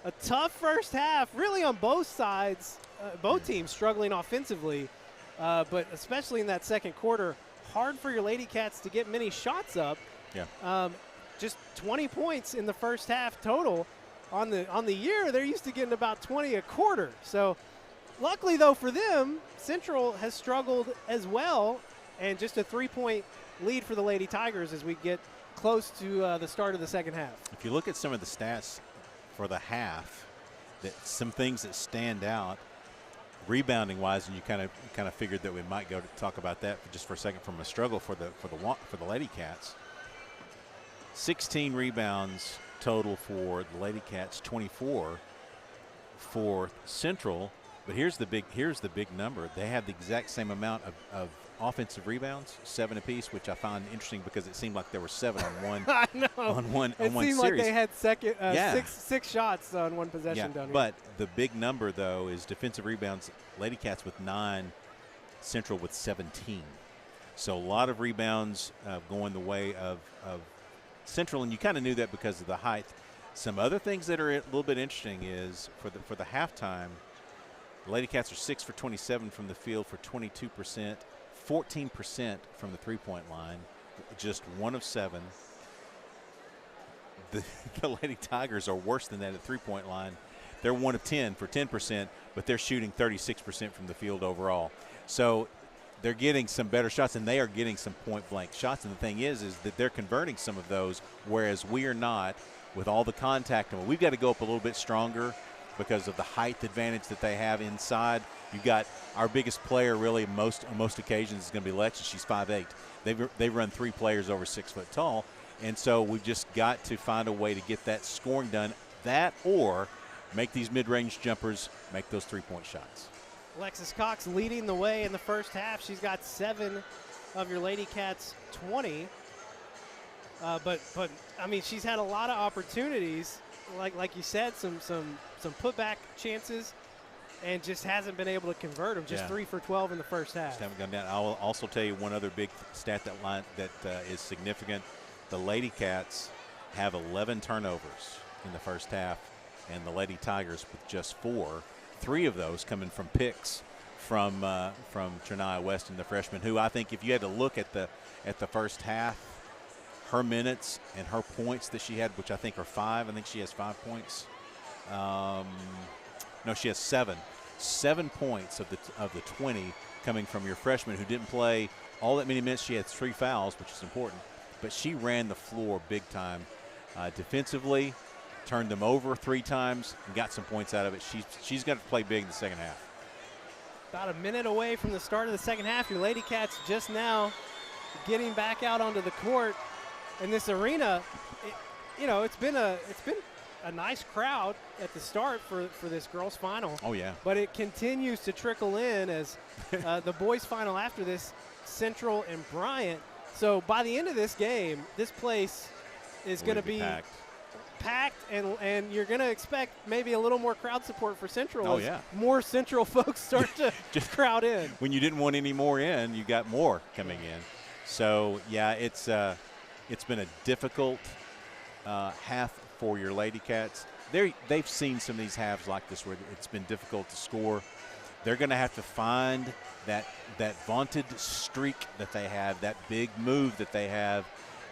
a tough first half, really on both sides, both teams struggling offensively, but especially in that second quarter, hard for your Lady Cats to get many shots up. Yeah. Just 20 points in the first half total. On the year, they're used to getting about 20 a quarter. So luckily, though, for them, Central has struggled as well, and just a 3-point lead for the Lady Tigers as we get close to the start of the second half. If you look at some of the stats for the half, some things that stand out rebounding wise, and you kind of figured that we might go to talk about that just for a second from a struggle for the Lady Cats. 16 rebounds total for the Lady Cats, 24 for Central. But here's the big number. They have the exact same amount of offensive rebounds, 7 apiece, which I found interesting because it seemed like there were 7 on one. I know. On one it seemed series. Like they had six shots on one possession down here. But the big number though is defensive rebounds. Lady Cats with 9, Central with 17. So a lot of rebounds going the way of Central, and you kind of knew that because of the height. Some other things that are a little bit interesting is for the halftime, The Lady Cats are 6 for 27 from the field for 22%, 14% from the three-point line, just 1 of 7. The Lady Tigers are worse than that at three-point line. They're 1 of 10 for 10%, but they're shooting 36% from the field overall. So they're getting some better shots, and they are getting some point-blank shots. And the thing is that they're converting some of those, whereas we are not with all the contact. And we've got to go up a little bit stronger because of the height advantage that they have inside. You've got our biggest player really on most occasions is going to be Lex, and she's 5'8". They run 3 players over 6 foot tall. And so we've just got to find a way to get that scoring done, that or make these mid-range jumpers, make those three-point shots. Alexis Cox leading the way in the first half. She's got 7 of your Lady Cats 20. But I mean, she's had a lot of opportunities, like you said, some putback chances, and just hasn't been able to convert them. Just 3 for 12 in the first half. Just haven't gone down. I'll also tell you one other big stat that is significant. The Lady Cats have 11 turnovers in the first half, and the Lady Tigers with just 4. 3 of those coming from picks from Trinaya Weston, the freshman, who I think if you had to look at the first half, her minutes and her points that she had, which I think are 5. I think she has 5 points. No, she has 7. 7 points of the 20 coming from your freshman who didn't play all that many minutes. She had 3 fouls, which is important, but she ran the floor big time defensively. Turned them over 3 times and got some points out of it. She's got to play big in the second half. About a minute away from the start of the second half. Your Lady Cats just now getting back out onto the court. In this arena, it's been a nice crowd at the start for this girls' final. Oh, yeah. But it continues to trickle in as the boys' final after this, Central and Bryant. So by the end of this game, this place is going to be packed, and you're going to expect maybe a little more crowd support for Central. Oh, yeah. More Central folks start to just crowd in. When you didn't want any more in, you got more coming in. So, yeah, it's been a difficult half for your Lady Cats. They've seen some of these halves like this where it's been difficult to score. They're going to have to find that vaunted streak that they have, that big move that they have,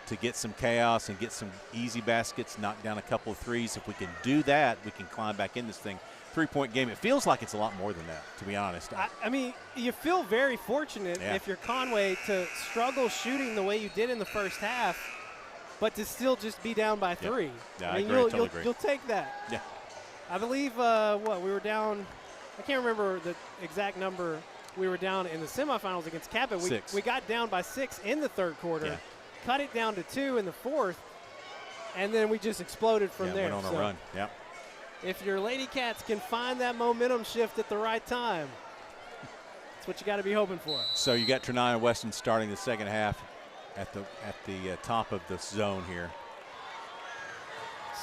to get some chaos and get some easy baskets, knock down a couple of threes. If we can do that, we can climb back in this thing. 3-point game, it feels like it's a lot more than that, to be honest. I mean, you feel very fortunate if you're Conway to struggle shooting the way you did in the first half, but to still just be down by 3. Yeah, I mean, I agree. you'll take that. Yeah. I believe, we were down, I can't remember the exact number. We were down in the semifinals against Cabot. 6. We got down by 6 in the third quarter, cut it down to 2 in the fourth, and then we just exploded from there. Went on a run, yeah. If your Lady Cats can find that momentum shift at the right time, that's what you got to be hoping for. So you got Trinaya Weston starting the second half at the top of the zone here.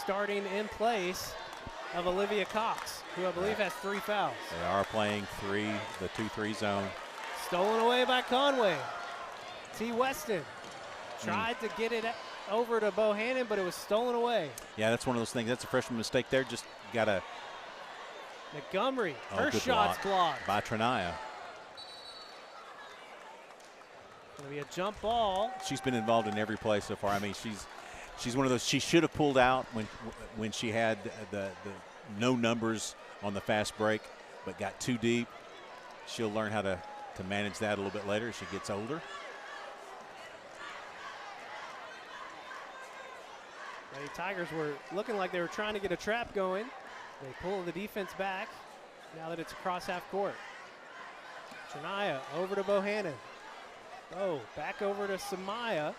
Starting in place of Olivia Cox, who I believe has 3 fouls. They are playing the 2-3 zone. Stolen away by Conway. T. Weston tried to get it over to Bohannon, but it was stolen away. Yeah, that's one of those things. That's a freshman mistake there. Just got to. Montgomery, her shot's blocked. By Trinaya. Going to be a jump ball. She's been involved in every play so far. I mean, she's one of those. She should have pulled out when she had the no numbers on the fast break, but got too deep. She'll learn how to manage that a little bit later as she gets older. The Tigers were looking like they were trying to get a trap going. They pull the defense back now that it's across half court. Trinaya over to Bohannon. Oh, back over to Samaya.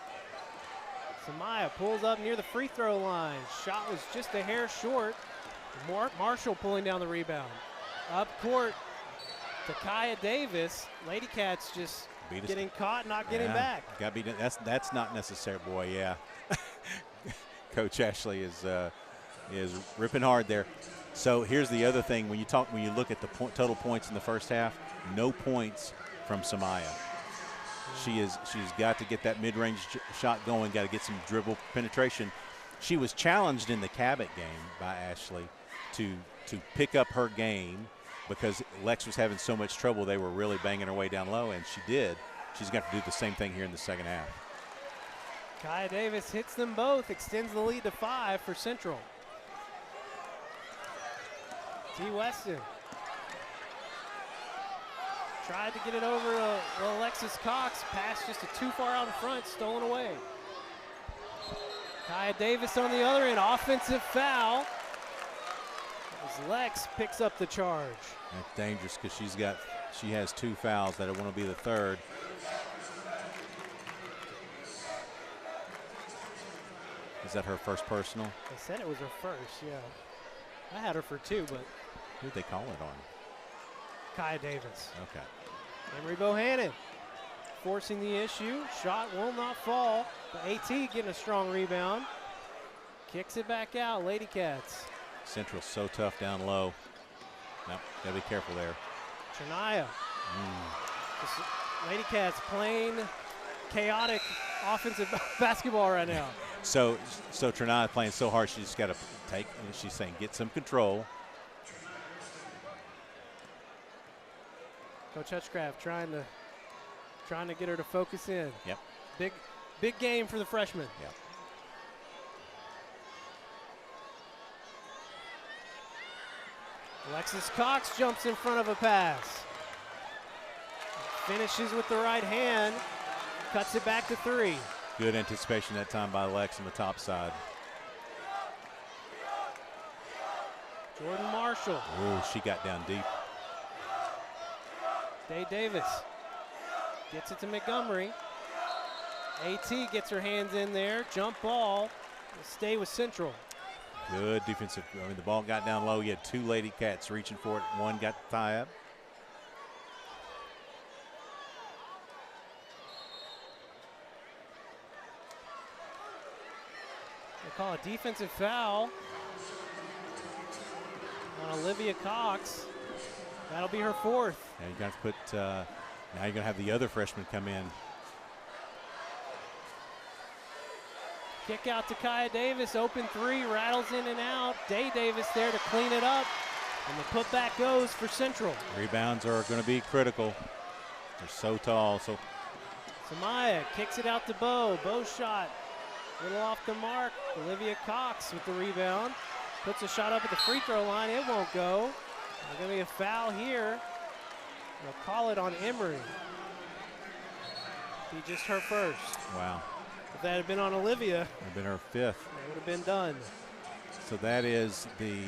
Samaya pulls up near the free throw line. Shot was just a hair short. Marshall pulling down the rebound. Up court to Kaya Davis. Lady Cats just getting caught, not getting back. Got beat. That's not necessary, boy. Yeah. Coach Ashley is ripping hard there. So here's the other thing: when you look at the total points in the first half, no points from Samaya. She's got to get that mid-range shot going. Got to get some dribble penetration. She was challenged in the Cabot game by Ashley to pick up her game, because Lex was having so much trouble, they were really banging her way down low, and she did. She's got to do the same thing here in the second half. Kaya Davis hits them both, extends the lead to 5 for Central. T. Weston tried to get it over to Alexis Cox. Pass just too far out in front, stolen away. Kaya Davis on the other end, offensive foul. As Lex picks up the charge. That's dangerous because she has 2 fouls. That want to be the third. Is that her first personal? They said it was her first, yeah. I had her for 2, but. Who did they call it on? Kaya Davis. Okay. Emery Bohannon forcing the issue. Shot will not fall. But AT getting a strong rebound. Kicks it back out. Lady Cats. Central's so tough down low. Nope, gotta be careful there. Trinaya. Lady Cats playing chaotic offensive basketball right now. So Trinaya playing so hard, she's got to take, and she's saying, get some control. Coach Hutchcraft trying to get her to focus in. Yep. Big game for the freshman. Yep. Alexis Cox jumps in front of a pass. Finishes with the right hand. Cuts it back to 3. Good anticipation that time by Lex on the top side. Jordan Marshall. Oh, she got down deep. Day Davis gets it to Montgomery. AT gets her hands in there. Jump ball. Will stay with Central. Good defensive. I mean, the ball got down low. You had 2 Lady Cats reaching for it. One got the tie up. They call a defensive foul on Olivia Cox. That'll be her 4th. Now you got to put. Now you're going to have the other freshman come in. Kick out to Kaya Davis. Open 3. Rattles in and out. Day Davis there to clean it up. And the putback goes for Central. Rebounds are going to be critical. They're so tall. So Samaya kicks it out to Bo. Bo shot. Little off the mark. Olivia Cox with the rebound. Puts a shot up at the free throw line. It won't go. There's going to be a foul here. They'll call it on Emery. Be just her first. Wow. If that had been on Olivia, it would have been her 5th. It would have been done. So that is the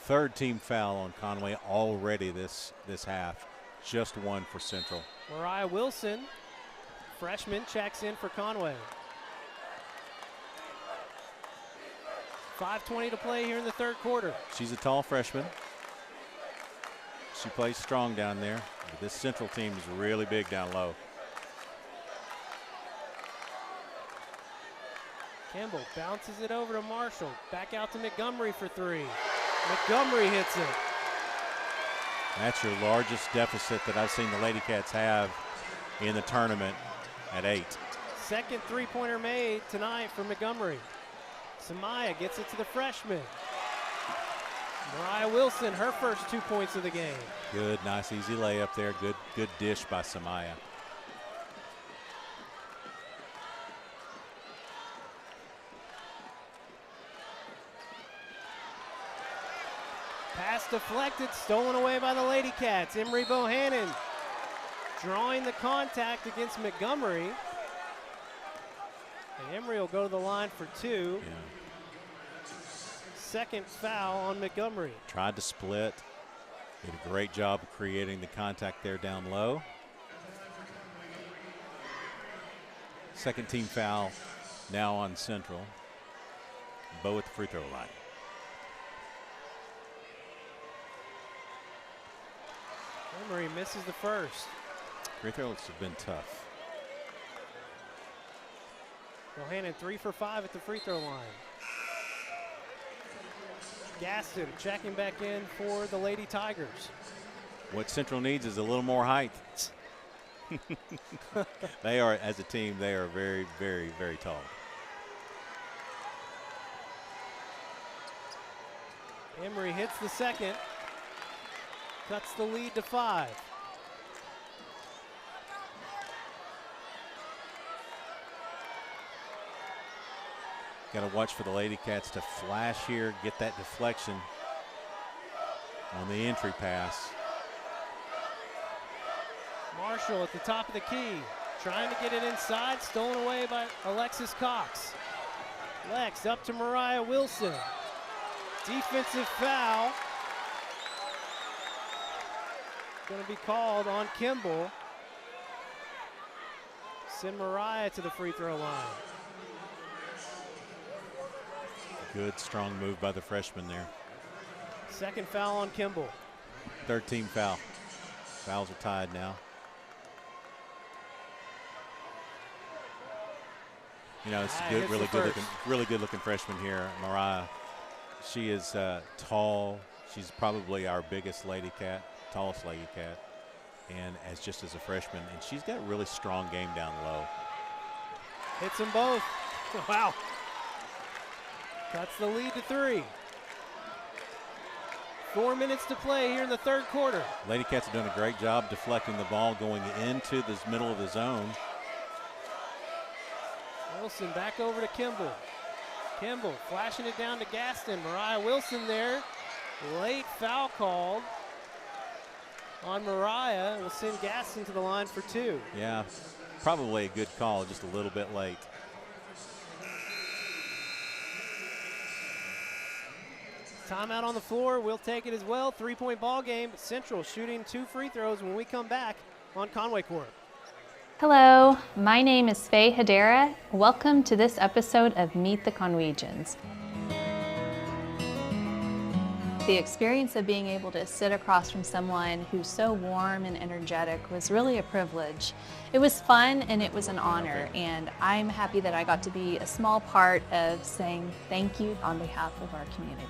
3rd team foul on Conway already this half. Just 1 for Central. Mariah Wilson, freshman, checks in for Conway. 5:20 to play here in the 3rd quarter. She's a tall freshman. She plays strong down there. But this Central team is really big down low. Campbell bounces it over to Marshall. Back out to Montgomery for 3. Montgomery hits it. That's your largest deficit that I've seen the Lady Cats have in the tournament at 8. Second 3-pointer made tonight for Montgomery. Samaya gets it to the freshman. Mariah Wilson, her first 2 points of the game. Good, nice, easy layup there. Good dish by Samaya. Pass deflected, stolen away by the Lady Cats. Emery Bohannon drawing the contact against Montgomery. And Emery will go to the line for 2. Yeah. Second foul on Montgomery. Tried to split. Did a great job of creating the contact there down low. Second team foul now on Central. Bo at the free throw line. Emery misses the first. Free throws have been tough. Bohannon 3 for 5 at the free throw line. Gaston checking back in for the Lady Tigers. What Central needs is a little more height. They are, as a team, they are very, very, very tall. Emery hits the second. Cuts the lead to 5. Got to watch for the Lady Cats to flash here, get that deflection on the entry pass. Marshall at the top of the key, trying to get it inside, stolen away by Alexis Cox. Lex up to Mariah Wilson. Defensive foul. Going to be called on Kimball. Send Mariah to the free throw line. Good, strong move by the freshman there. Second foul on Kimball. Third team foul. Fouls are tied now. You know, it's good, really good looking freshman here, Mariah. She is tall. She's probably our biggest Lady Cat, tallest Lady Cat, and just as a freshman, and she's got a really strong game down low. Hits them both. Wow. Cuts the lead to 3. 4 minutes to play here in the third quarter. Lady Cats are doing a great job deflecting the ball going into the middle of the zone. Wilson back over to Kimball. Kimball flashing it down to Gaston. Mariah Wilson there. Late foul called on Mariah. We'll send Gaston to the line for 2. Yeah, probably a good call, just a little bit late. Timeout on the floor. We'll take it as well. 3-point ball game. Central shooting 2 free throws when we come back on Conway Corp. Hello, my name is Faye Hedera. Welcome to this episode of Meet the Conwegians. The experience of being able to sit across from someone who's so warm and energetic was really a privilege. It was fun and it was an honor, and I'm happy that I got to be a small part of saying thank you on behalf of our community.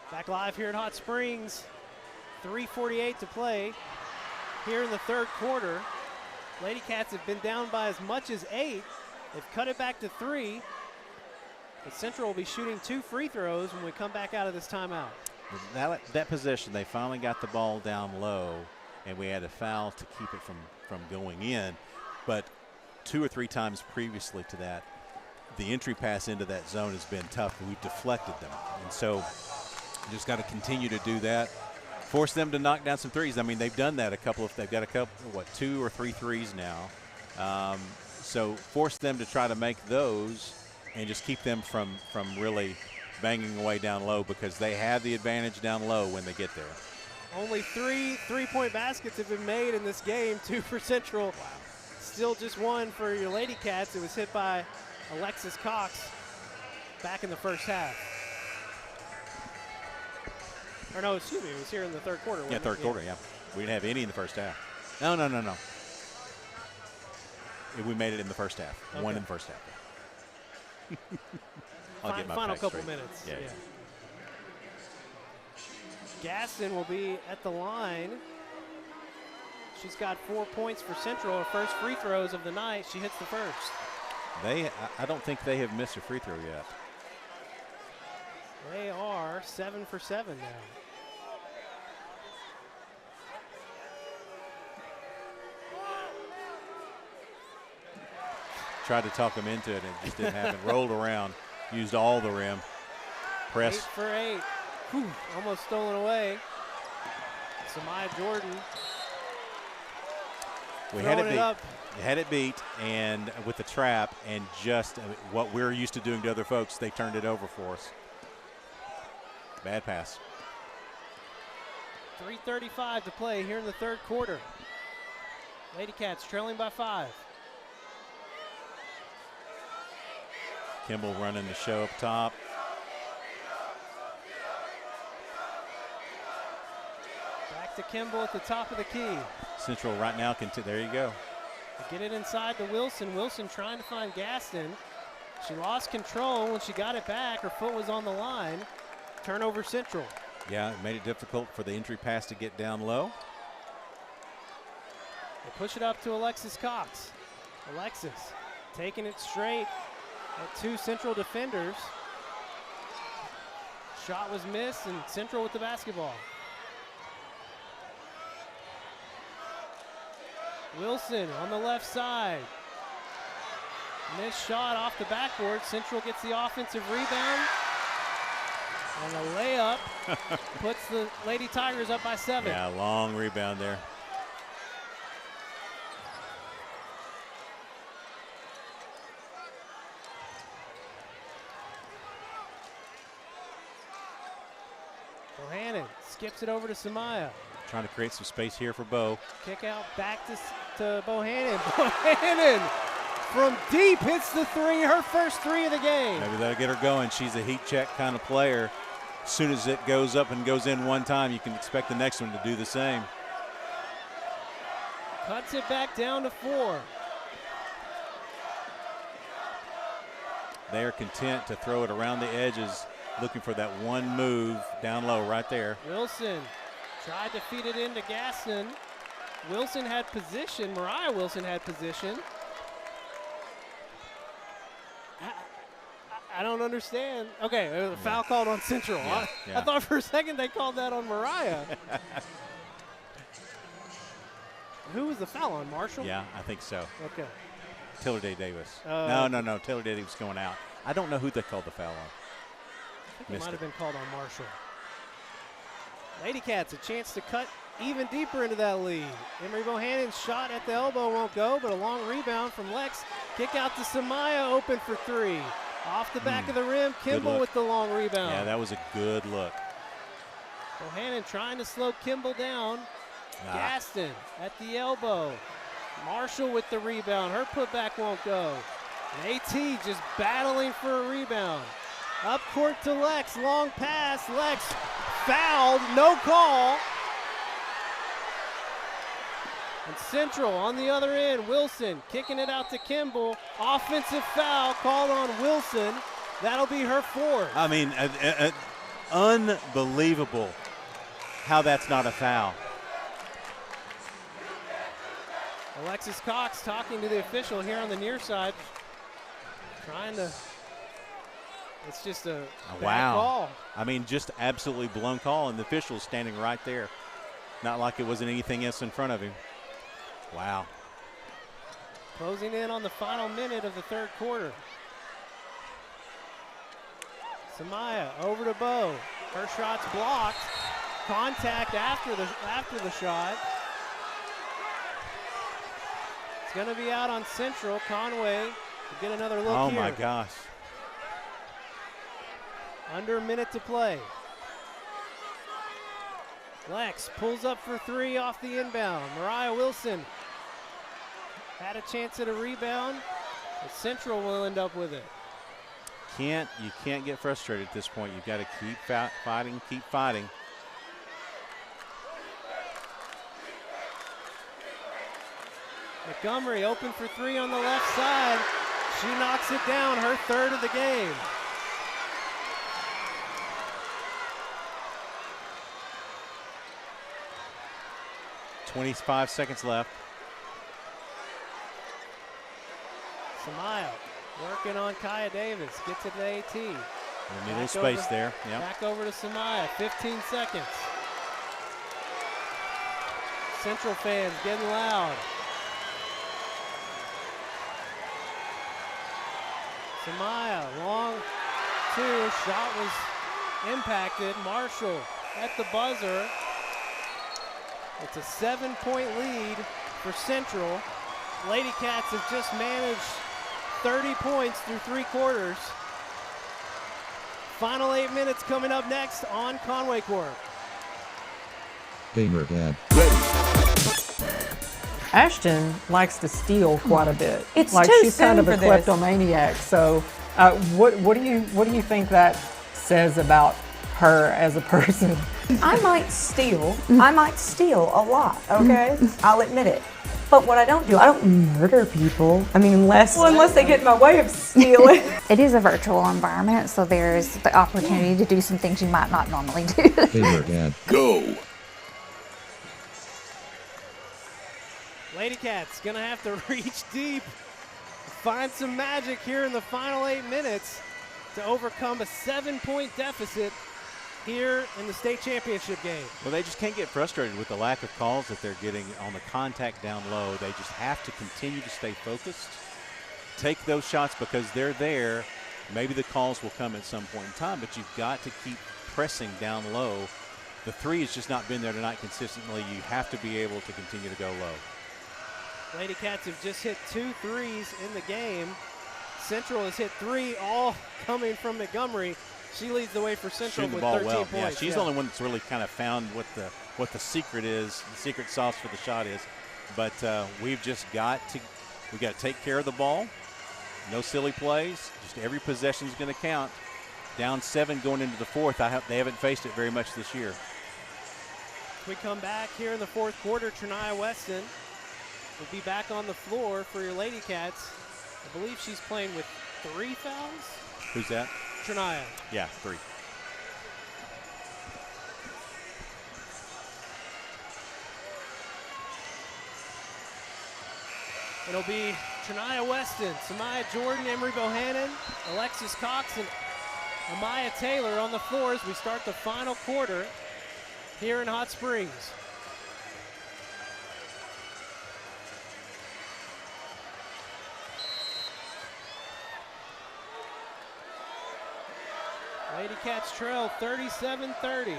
Back live here at Hot Springs. 3:48 to play here in the third quarter. Lady Cats have been down by as much as 8. They've cut it back to 3. But Central will be shooting 2 free throws when we come back out of this timeout. That possession, they finally got the ball down low, and we had a foul to keep it from going in. But 2 or 3 times previously to that, the entry pass into that zone has been tough. We've deflected them. And so you just got to continue to do that. Force them to knock down some threes. I mean, they've done that they've got a couple, 2 or 3 threes now. So force them to try to make those and just keep them from really banging away down low, because they have the advantage down low when they get there. Only 3 3-point baskets have been made in this game, 2 for Central. Wow. Still just 1 for your Lady Cats. It was hit by Alexis Cox back in the first half. Or no, excuse me, it was here in the third quarter. Yeah, third quarter, yeah. We didn't have any in the first half. No. We made it in the first half. Okay. 1 in the first half. I'll get my final couple straight. Minutes. Yeah. Gaston will be at the line. She's got 4 points for Central. Her first free throws of the night. She hits the first. I don't think they have missed a free throw yet. They are 7 for 7 now. Tried to talk them into it, and it just didn't happen. Rolled around, used all the rim. Press. 8 for 8. Whew, almost stolen away. Samaya Jordan. We had it beat. Had it beat, and with the trap, and just what we're used to doing to other folks, they turned it over for us. Bad pass. 3:35 to play here in the third quarter. Lady Cats trailing by 5. Kimball running the show up top. Back to Kimball at the top of the key. Central right now there you go. Get it inside to Wilson. Wilson trying to find Gaston. She lost control when she got it back. Her foot was on the line. Turnover Central. Yeah, it made it difficult for the entry pass to get down low. They push it up to Alexis Cox. Alexis taking it straight at two Central defenders. Shot was missed, and Central with the basketball. Wilson on the left side. Missed shot off the backboard. Central gets the offensive rebound. And a layup puts the Lady Tigers up by 7. Yeah, long rebound there. Bohannon skips it over to Samaya. Trying to create some space here for Bo. Kick out back to Bohannon. Bohannon from deep hits the three, her first three of the game. Maybe that'll get her going. She's a heat check kind of player. As soon as it goes up and goes in one time, you can expect the next one to do the same. Cuts it back down to 4. They are content to throw it around the edges, looking for that one move down low right there. Wilson tried to feed it into Gaston. Wilson had position. Mariah Wilson had position. I don't understand. Okay, a foul called on Central. Yeah, I thought for a second they called that on Mariah. Who was the foul on, Marshall? Yeah, I think so. Okay. Taylor Day Davis. No. Taylor Day Davis going out. I don't know who they called the foul on. I think it might have been called on Marshall. Lady Cats, a chance to cut even deeper into that lead. Emery Bohannon's shot at the elbow won't go, but a long rebound from Lex. Kick out to Samaya, open for 3. Off the back of the rim, Kimball with the long rebound. Yeah, that was a good look. Bohannon trying to slow Kimball down. Gaston at the elbow. Marshall with the rebound. Her putback won't go. And AT just battling for a rebound. Up court to Lex. Long pass. Lex fouled. No call. And Central on the other end. Wilson kicking it out to Kimball. Offensive foul called on Wilson. That'll be her 4th. I mean, unbelievable how that's not a foul. Alexis Cox talking to the official here on the near side. Trying to, it's just a bad call. I mean, just absolutely blown call, and the official is standing right there. Not like it wasn't anything else in front of him. Wow. Closing in on the final minute of the third quarter. Samaya over to Bo. Her shot's blocked. Contact after the shot. It's going to be out on Central. Conway to get another look here. Oh, my gosh. Under a minute to play. Lex pulls up for 3 off the inbound. Mariah Wilson had a chance at a rebound, but Central will end up with it. You can't get frustrated at this point. You've got to keep fighting, keep fighting. Montgomery open for 3 on the left side. She knocks it down, her 3rd of the game. .25 seconds left. Samaya working on Kaya Davis. Gets it to AT. A little space there. Yep. Back over to Samaya. 15 seconds. Central fans getting loud. Samaya, long 2. Shot was impacted. Marshall at the buzzer. It's a 7-point lead for Central. Lady Cats have just managed 30 points through 3 quarters. Final 8 minutes coming up next on Conway Corp. Gamer Gab. Ashton likes to steal quite a bit. It's like too she's kind of soon a for this. kleptomaniac. So, what do you think that says about her as a person? I might steal. I might steal a lot, okay? I'll admit it. But what I don't murder people. I mean, unless they get in my way of stealing. It is a virtual environment, so there's the opportunity to do some things you might not normally do. Gamer Gab. Go. Lady Cats gonna have to reach deep find some magic here in the final 8 minutes to overcome a 7-point deficit here in the state championship game. Well, they just can't get frustrated with the lack of calls that they're getting on the contact down low. They just have to continue to stay focused, take those shots because they're there. Maybe the calls will come at some point in time, but you've got to keep pressing down low. The three has just not been there tonight consistently. You have to be able to continue to go low. Lady Cats have just hit 2 threes in the game. Central has hit 3, all coming from Montgomery. She leads the way for Central Shooting with the ball 13 well. points. Yeah, she's the only one that's really kind of found what the secret is, the secret sauce for the shot is. But we've just got to take care of the ball. No silly plays. Just every possession is going to count. Down 7 going into the fourth. They haven't faced it very much this year. We come back here in the fourth quarter. Trania Weston will be back on the floor for your Lady Cats. I believe she's playing with 3 fouls. Who's that? Trania. Yeah, 3. It'll be Trania Weston, Samaya Jordan, Emery Bohannon, Alexis Cox, and Amaya Taylor on the floor as we start the final quarter here in Hot Springs. Lady Cats trail 37-30.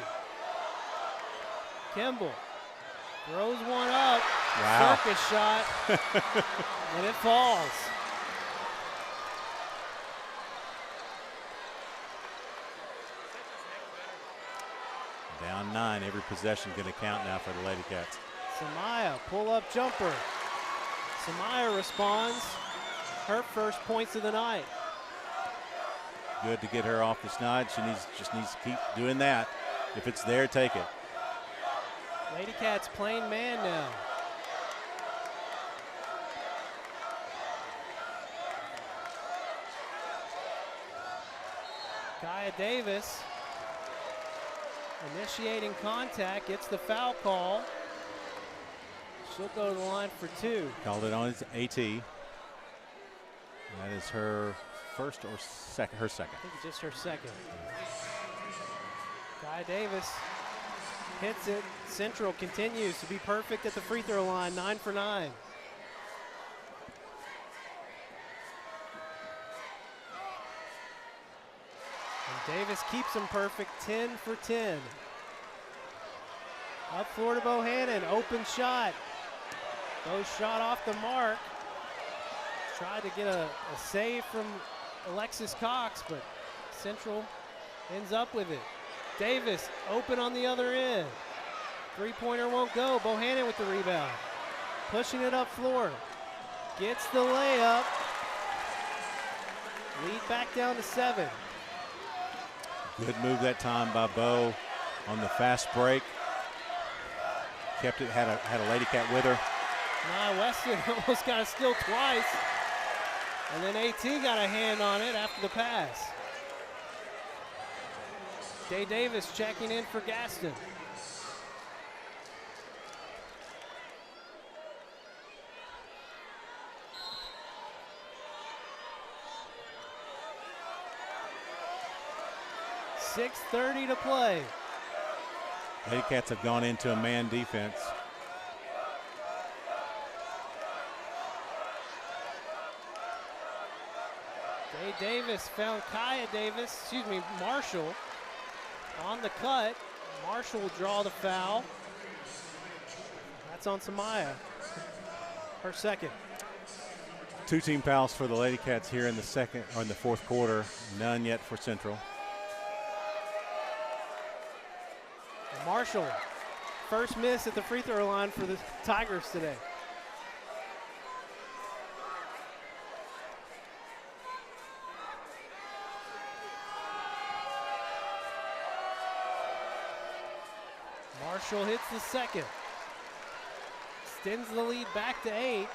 Kimball throws one up. Wow. Circus shot. And it falls. Down 9. Every possession going to count now for the Lady Cats. Samaya, pull-up jumper. Samaya responds. Her first points of the night. Good to get her off the snide. She just needs to keep doing that. If it's there, take it. Lady Cats playing man now. Kaya Davis initiating contact, gets the foul call. She'll go to the line for 2. Called it on its AT. That is her first or second? Her second. I think it's just her second. Kaya Davis hits it. Central continues to be perfect at the free throw line, 9 for 9. And Davis keeps them perfect, 10 for 10. Up floor to Bohannon, open shot. Goes shot off the mark. Tried to get a save from Alexis Cox, but Central ends up with it. Davis open on the other end. Three-pointer won't go. Bohannon with the rebound. Pushing it up floor. Gets the layup. Lead back down to 7. Good move that time by Bo on the fast break. Kept it, had a Lady Cat with her. Nia Weston almost got a steal twice. And then AT got a hand on it after the pass. Day Davis checking in for Gaston. .6:30 to play. Lady Cats have gone into a man defense. Day Davis found Marshall on the cut. Marshall will draw the foul. That's on Samaya. Her second. 2 team fouls for the Lady Cats here in the second or in the fourth quarter. None yet for Central. Marshall, first miss at the free throw line for the Tigers today. Marshall hits the second. Extends the lead back to 8,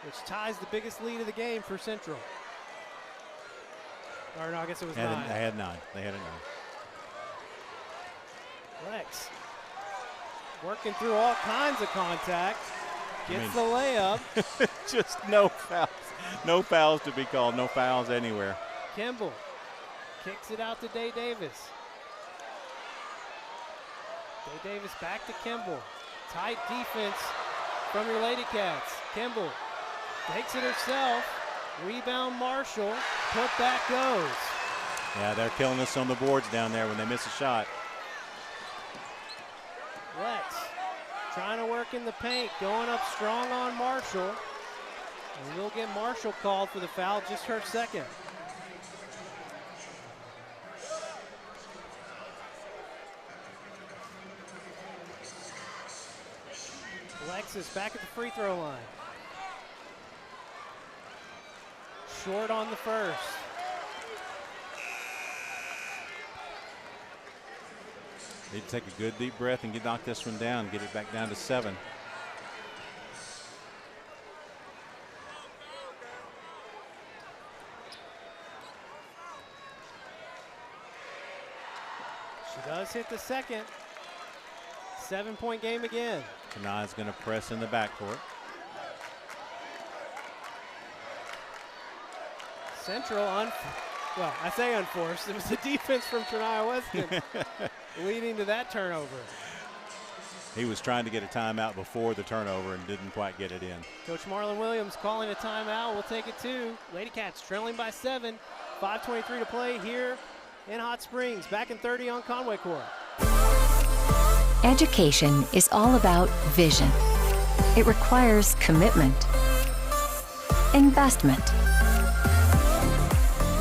which ties the biggest lead of the game for Central. Or no, I guess it was 9. They had 9. They had a 9. Lex working through all kinds of contact. Gets the layup. Just no fouls. No fouls to be called. No fouls anywhere. Kimball kicks it out to Day Davis. Day Davis back to Kimball. Tight defense from your Lady Cats. Kimball takes it herself. Rebound Marshall. Put back goes. Yeah, they're killing us on the boards down there when they miss a shot. Lex trying to work in the paint. Going up strong on Marshall. And we'll get Marshall called for the foul, just her second. Alexis back at the free throw line. Short on the first. Need to take a good deep breath and knock this one down, get it back down to 7. She does hit the second. 7-point game again. Kanai's going to press in the backcourt. Central, well, I say unforced. It was the defense from Shania Weston leading to that turnover. He was trying to get a timeout before the turnover and didn't quite get it in. Coach Marlon Williams calling a timeout. We'll take it too. Lady Cats trailing by 7. 5:23 to play here in Hot Springs. Back in 30 on Conway Corp. Education is all about vision. It requires commitment, investment.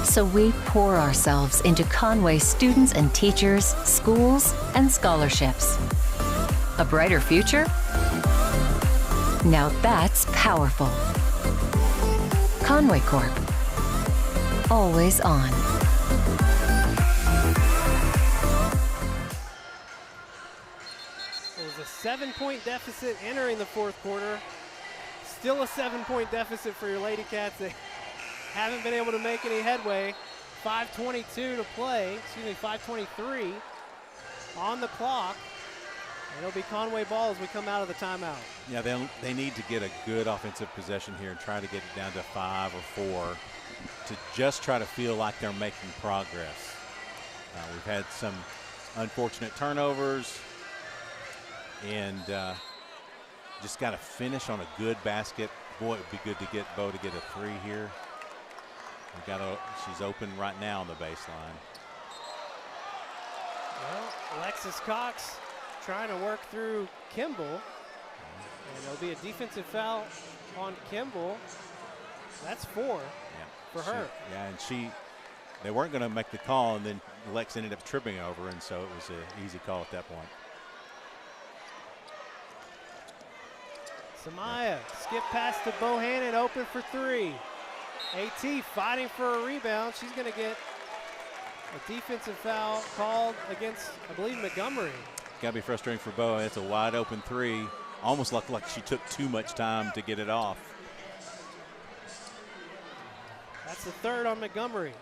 So we pour ourselves into Conway students and teachers, schools, and scholarships. A brighter future? Now that's powerful. Conway Corp. Always on. It was a 7-point deficit entering the fourth quarter. Still a 7-point deficit for your Lady Cats. They haven't been able to make any headway. 5:22 to play, 5:23 on the clock. It'll be Conway ball as we come out of the timeout. Yeah, they need to get a good offensive possession here and try to get it down to 5 or 4 to just try to feel like they're making progress. We've had some unfortunate turnovers and just got to finish on a good basket. Boy, it would be good to get Bo to get a 3 here. She's open right now on the baseline. Well, Alexis Cox trying to work through Kimball. And there'll be a defensive foul on Kimball. That's 4 for her. And they weren't going to make the call, and then Lex ended up tripping over, and so it was an easy call at that point. Samaya, skip pass to Bohannon, open for 3. AT fighting for a rebound. She's going to get a defensive foul called against, I believe, Montgomery. Got to be frustrating for Bo. It's a wide open 3. Almost looked like she took too much time to get it off. That's the 3rd on Montgomery.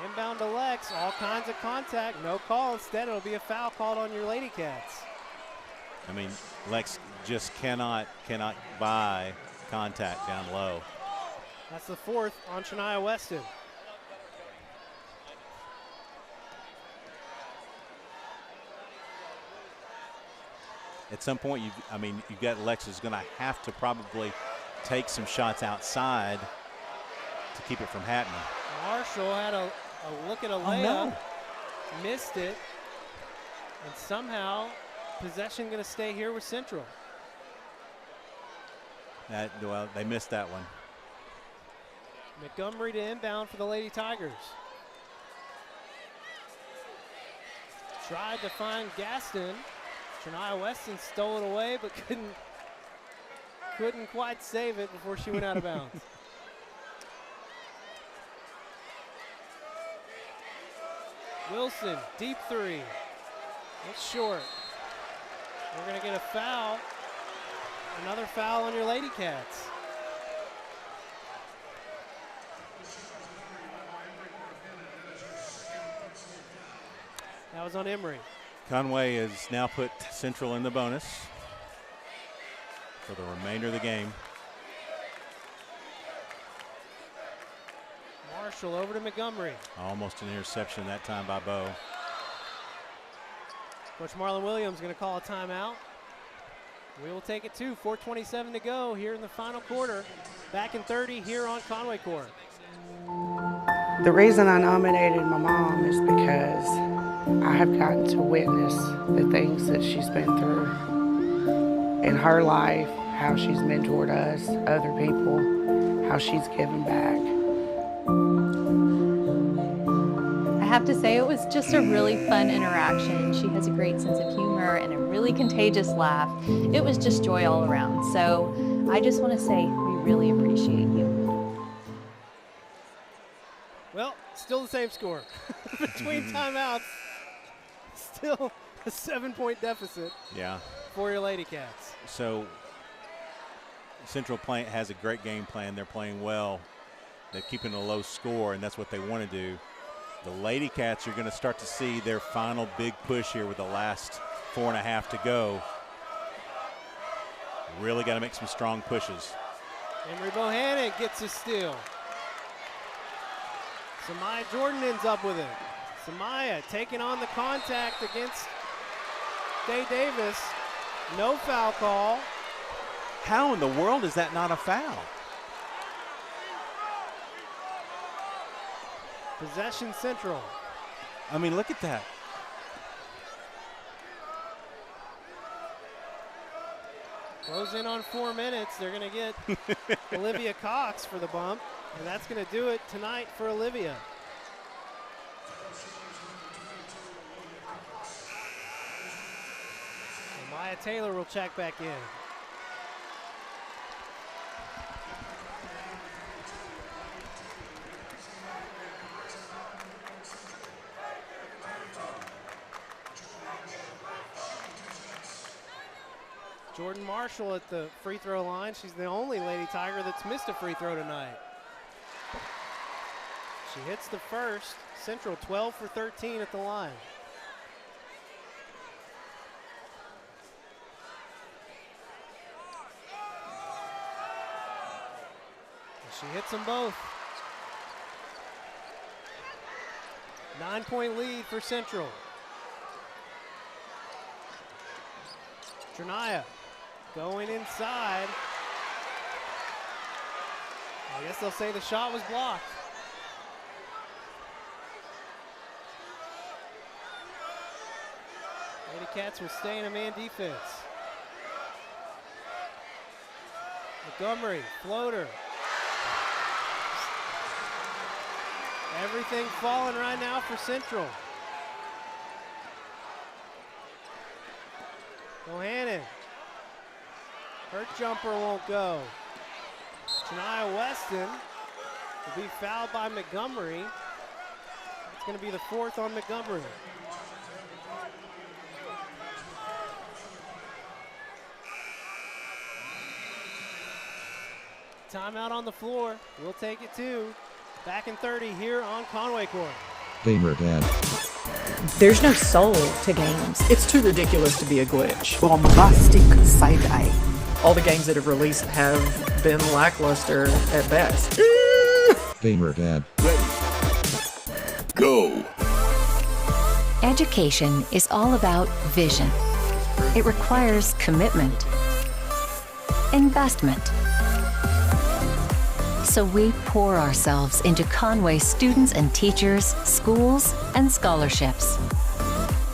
Inbound to Lex, all kinds of contact, no call. Instead, it'll be a foul called on your Lady Cats. I mean, Lex just cannot buy contact down low. That's the 4th on Shania Weston. At some point, you've got Lex is going to have to probably take some shots outside to keep it from happening. Marshall had a look at a layup, missed it, and somehow possession going to stay here with Central. They missed that one. Montgomery to inbound for the Lady Tigers. Tried to find Gaston. Shania Weston stole it away, but couldn't quite save it before she went out of bounds. Wilson, deep 3. It's short. We're going to get a foul. Another foul on your Lady Cats. That was on Emery. Conway has now put Central in the bonus for the remainder of the game. Marshall over to Montgomery. Almost an interception that time by Bo. Coach Marlon Williams going to call a timeout. We will take it too. 4:27 to go here in the final quarter. Back in 30 here on Conway Corp. The reason I nominated my mom is because I have gotten to witness the things that she's been through in her life, how she's mentored us, other people, how she's given back. I have to say it was just a really fun interaction. She has a great sense of humor and a really contagious laugh. It was just joy all around. So I just want to say we really appreciate you. Well, still the same score. Between timeouts, still a 7-point deficit for your Lady Cats. So Central has a great game plan. They're playing well. They're keeping a low score, and that's what they want to do. The Lady Cats are going to start to see their final big push here with the last 4.5 to go. Really got to make some strong pushes. Emery Bohannon gets a steal. Samaya Jordan ends up with it. Samaya taking on the contact against Day Davis. No foul call. How in the world is that not a foul? Possession Central. I mean, look at that. Goes in on 4 minutes. They're going to get Olivia Cox for the bump, and that's going to do it tonight for Olivia. And Maya Taylor will check back in. Jordan Marshall at the free throw line. She's the only Lady Tiger that's missed a free throw tonight. She hits the first. Central 12 for 13 at the line. And she hits them both. 9-point lead for Central. Trinaya going inside. I guess they'll say the shot was blocked. Lady Cats will stay in a man defense. Montgomery, floater. Everything falling right now for Central. Bohannon. Her jumper won't go. Shania Weston will be fouled by Montgomery. It's going to be the fourth on Montgomery. Timeout on the floor. We'll take it too. Back in 30 here on Conway Corp. Gamer Dad. There's no soul to games. It's too ridiculous to be a glitch. Bombastic side-eye. All the games that have released have been lackluster at best. Gamer Dad. Go. Education is all about vision. It requires commitment, investment. So we pour ourselves into Conway students and teachers, schools, and scholarships.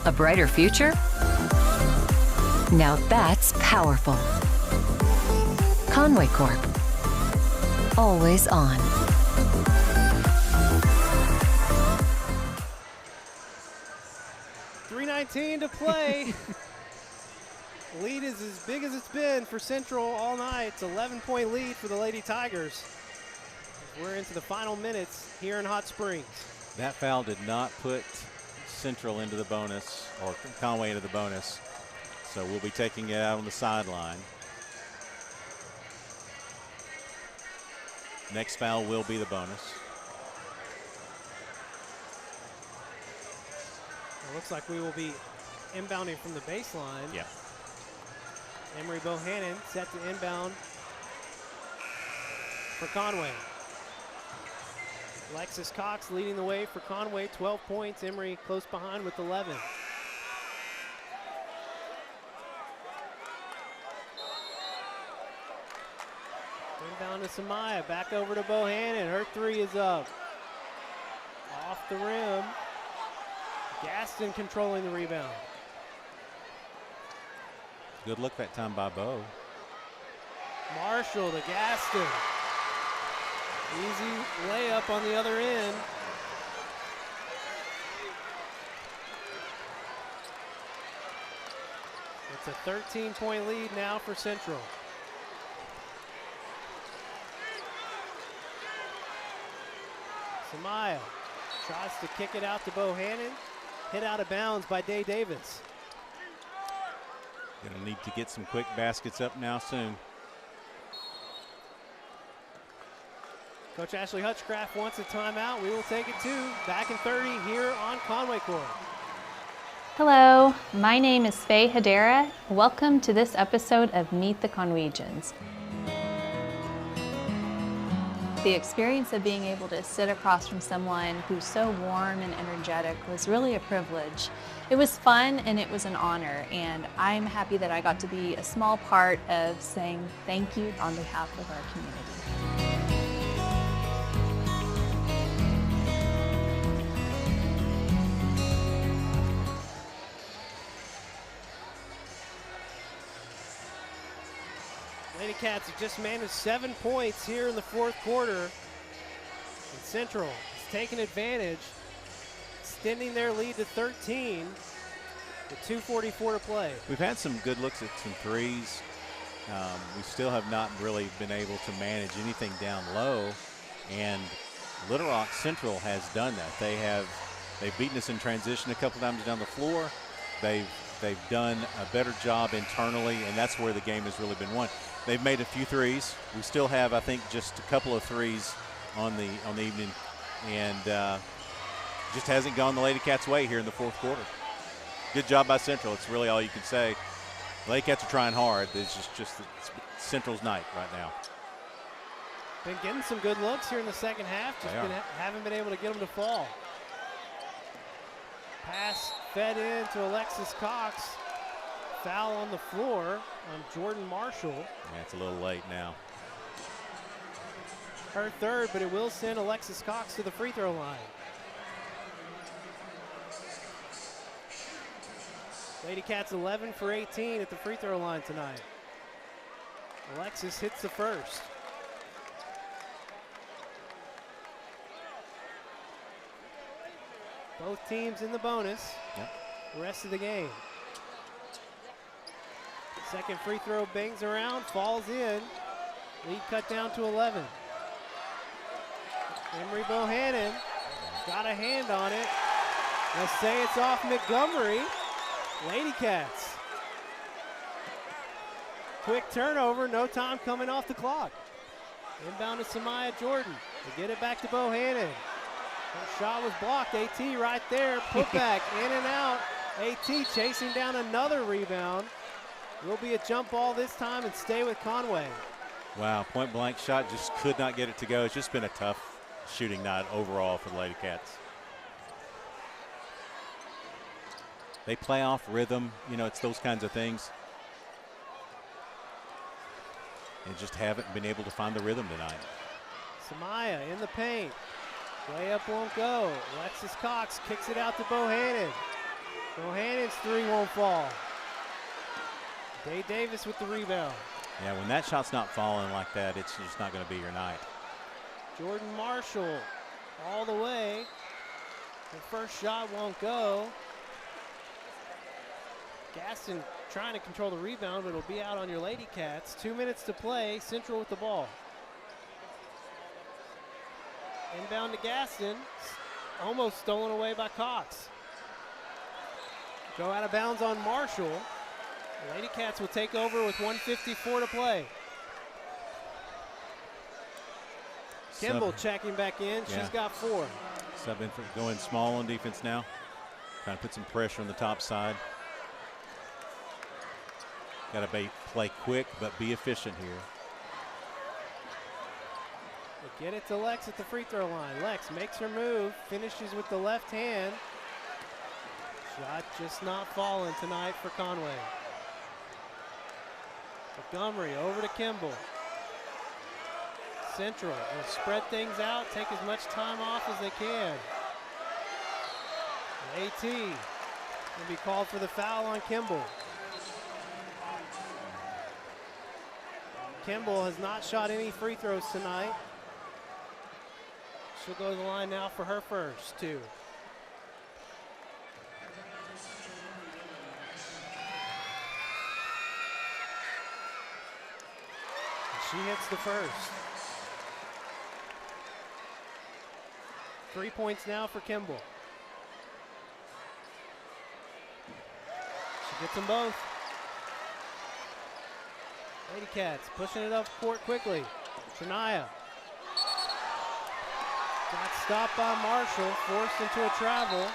A brighter future? Now that's powerful. Conway Corp. Always on. .319 to play. Lead is as big as it's been for Central all night. It's an 11-point lead for the Lady Tigers. We're into the final minutes here in Hot Springs. That foul did not put Central into the bonus, or Conway into the bonus. So we'll be taking it out on the sideline. Next foul will be the bonus. It looks like we will be inbounding from the baseline. Yeah. Emery Bohannon set to inbound for Conway. Alexis Cox leading the way for Conway, 12 points. Emery close behind with 11. Inbound to Samaya, back over to Bohannon. Her three is up. Off the rim. Gaston controlling the rebound. Good look that time by Bo. Marshall to Gaston. Easy layup on the other end. It's a 13-point lead now for Central. Samaya tries to kick it out to Bohannon. Hit out of bounds by Day Davis. Gonna need to get some quick baskets up now soon. Coach Ashley Hutchcraft wants a timeout. We will take it too. Back in 30 here on Conway Corp. Hello, my name is Faye Hedera. Welcome to this episode of Meet the Conwegians. The experience of being able to sit across from someone who's so warm and energetic was really a privilege. It was fun and it was an honor, and I'm happy that I got to be a small part of saying thank you on behalf of our community. Lady Cats have just managed 7 points here in the fourth quarter. And Central has taken advantage, extending their lead to 13 with 2:44 to play. We've had some good looks at some threes. We still have not really been able to manage anything down low, and Little Rock Central has done that. They've beaten us in transition a couple times down the floor. They've done a better job internally, and that's where the game has really been won. They've made a few threes. We still have, I think, just a couple of threes on the evening, and just hasn't gone the Lady Cats' way here in the fourth quarter. Good job by Central. It's really all you can say. The Lady Cats are trying hard. It's just it's Central's night right now. Been getting some good looks here in the second half. Just haven't been able to get them to fall. Pass fed in to Alexis Cox. Foul on the floor on Jordan Marshall. Yeah, it's a little late now. Her third, but it will send Alexis Cox to the free throw line. Lady Cats 11 for 18 at the free throw line tonight. Alexis hits the first. Both teams in the bonus. Yep. The rest of the game. Second free throw bangs around, falls in. Lead cut down to 11. Emery Bohannon got a hand on it. They'll say it's off Montgomery. Lady Cats. Quick turnover, no time coming off the clock. Inbound to Samaya Jordan. They get it back to Bohannon. Her shot was blocked. AT right there. Put back in and out. AT chasing down another rebound. Will be a jump ball this time and stay with Conway. Wow, point blank shot, just could not get it to go. It's just been a tough shooting night overall for the Lady Cats. They play off rhythm, it's those kinds of things. And just haven't been able to find the rhythm tonight. Samaya in the paint. Layup won't go. Alexis Cox kicks it out to Bohannon. Bohannon's three won't fall. Day Davis with the rebound. Yeah, when that shot's not falling like that, it's just not going to be your night. Jordan Marshall all the way. The first shot won't go. Gaston trying to control the rebound, but it'll be out on your Lady Cats. 2 minutes to play. Central with the ball. Inbound to Gaston. Almost stolen away by Cox. Go out of bounds on Marshall. The Lady Cats will take over with 1:54 to play. Kimball checking back in. Yeah. She's got 4. Sub in for going small on defense now. Trying to put some pressure on the top side. Got to play quick, but be efficient here. They get it to Lex at the free throw line. Lex makes her move, finishes with the left hand. Shot just not falling tonight for Conway. Montgomery over to Kimball. Central will spread things out, take as much time off as they can. AT will be called for the foul on Kimball. Kimball has not shot any free throws tonight. She'll go to the line now for her first two. She hits the first. 3 points now for Kimball. She gets them both. Lady Cats pushing it up court quickly. Shania. Got stopped by Marshall, forced into a travel.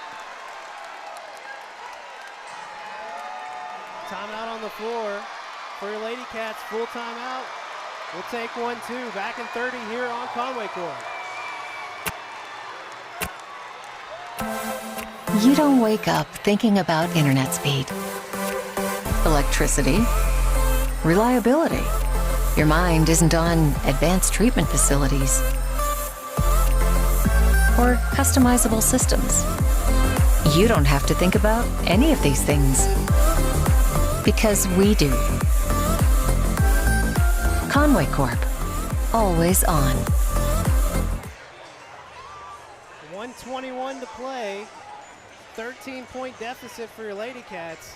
Timeout on the floor for your Lady Cats. Full timeout. We'll take 1-2. Back in 30 here on Conway Corp. You don't wake up thinking about internet speed, electricity, reliability. Your mind isn't on advanced treatment facilities or customizable systems. You don't have to think about any of these things because we do. Conway Corp. Always on. 1:21 to play. 13-point deficit for your Lady Cats.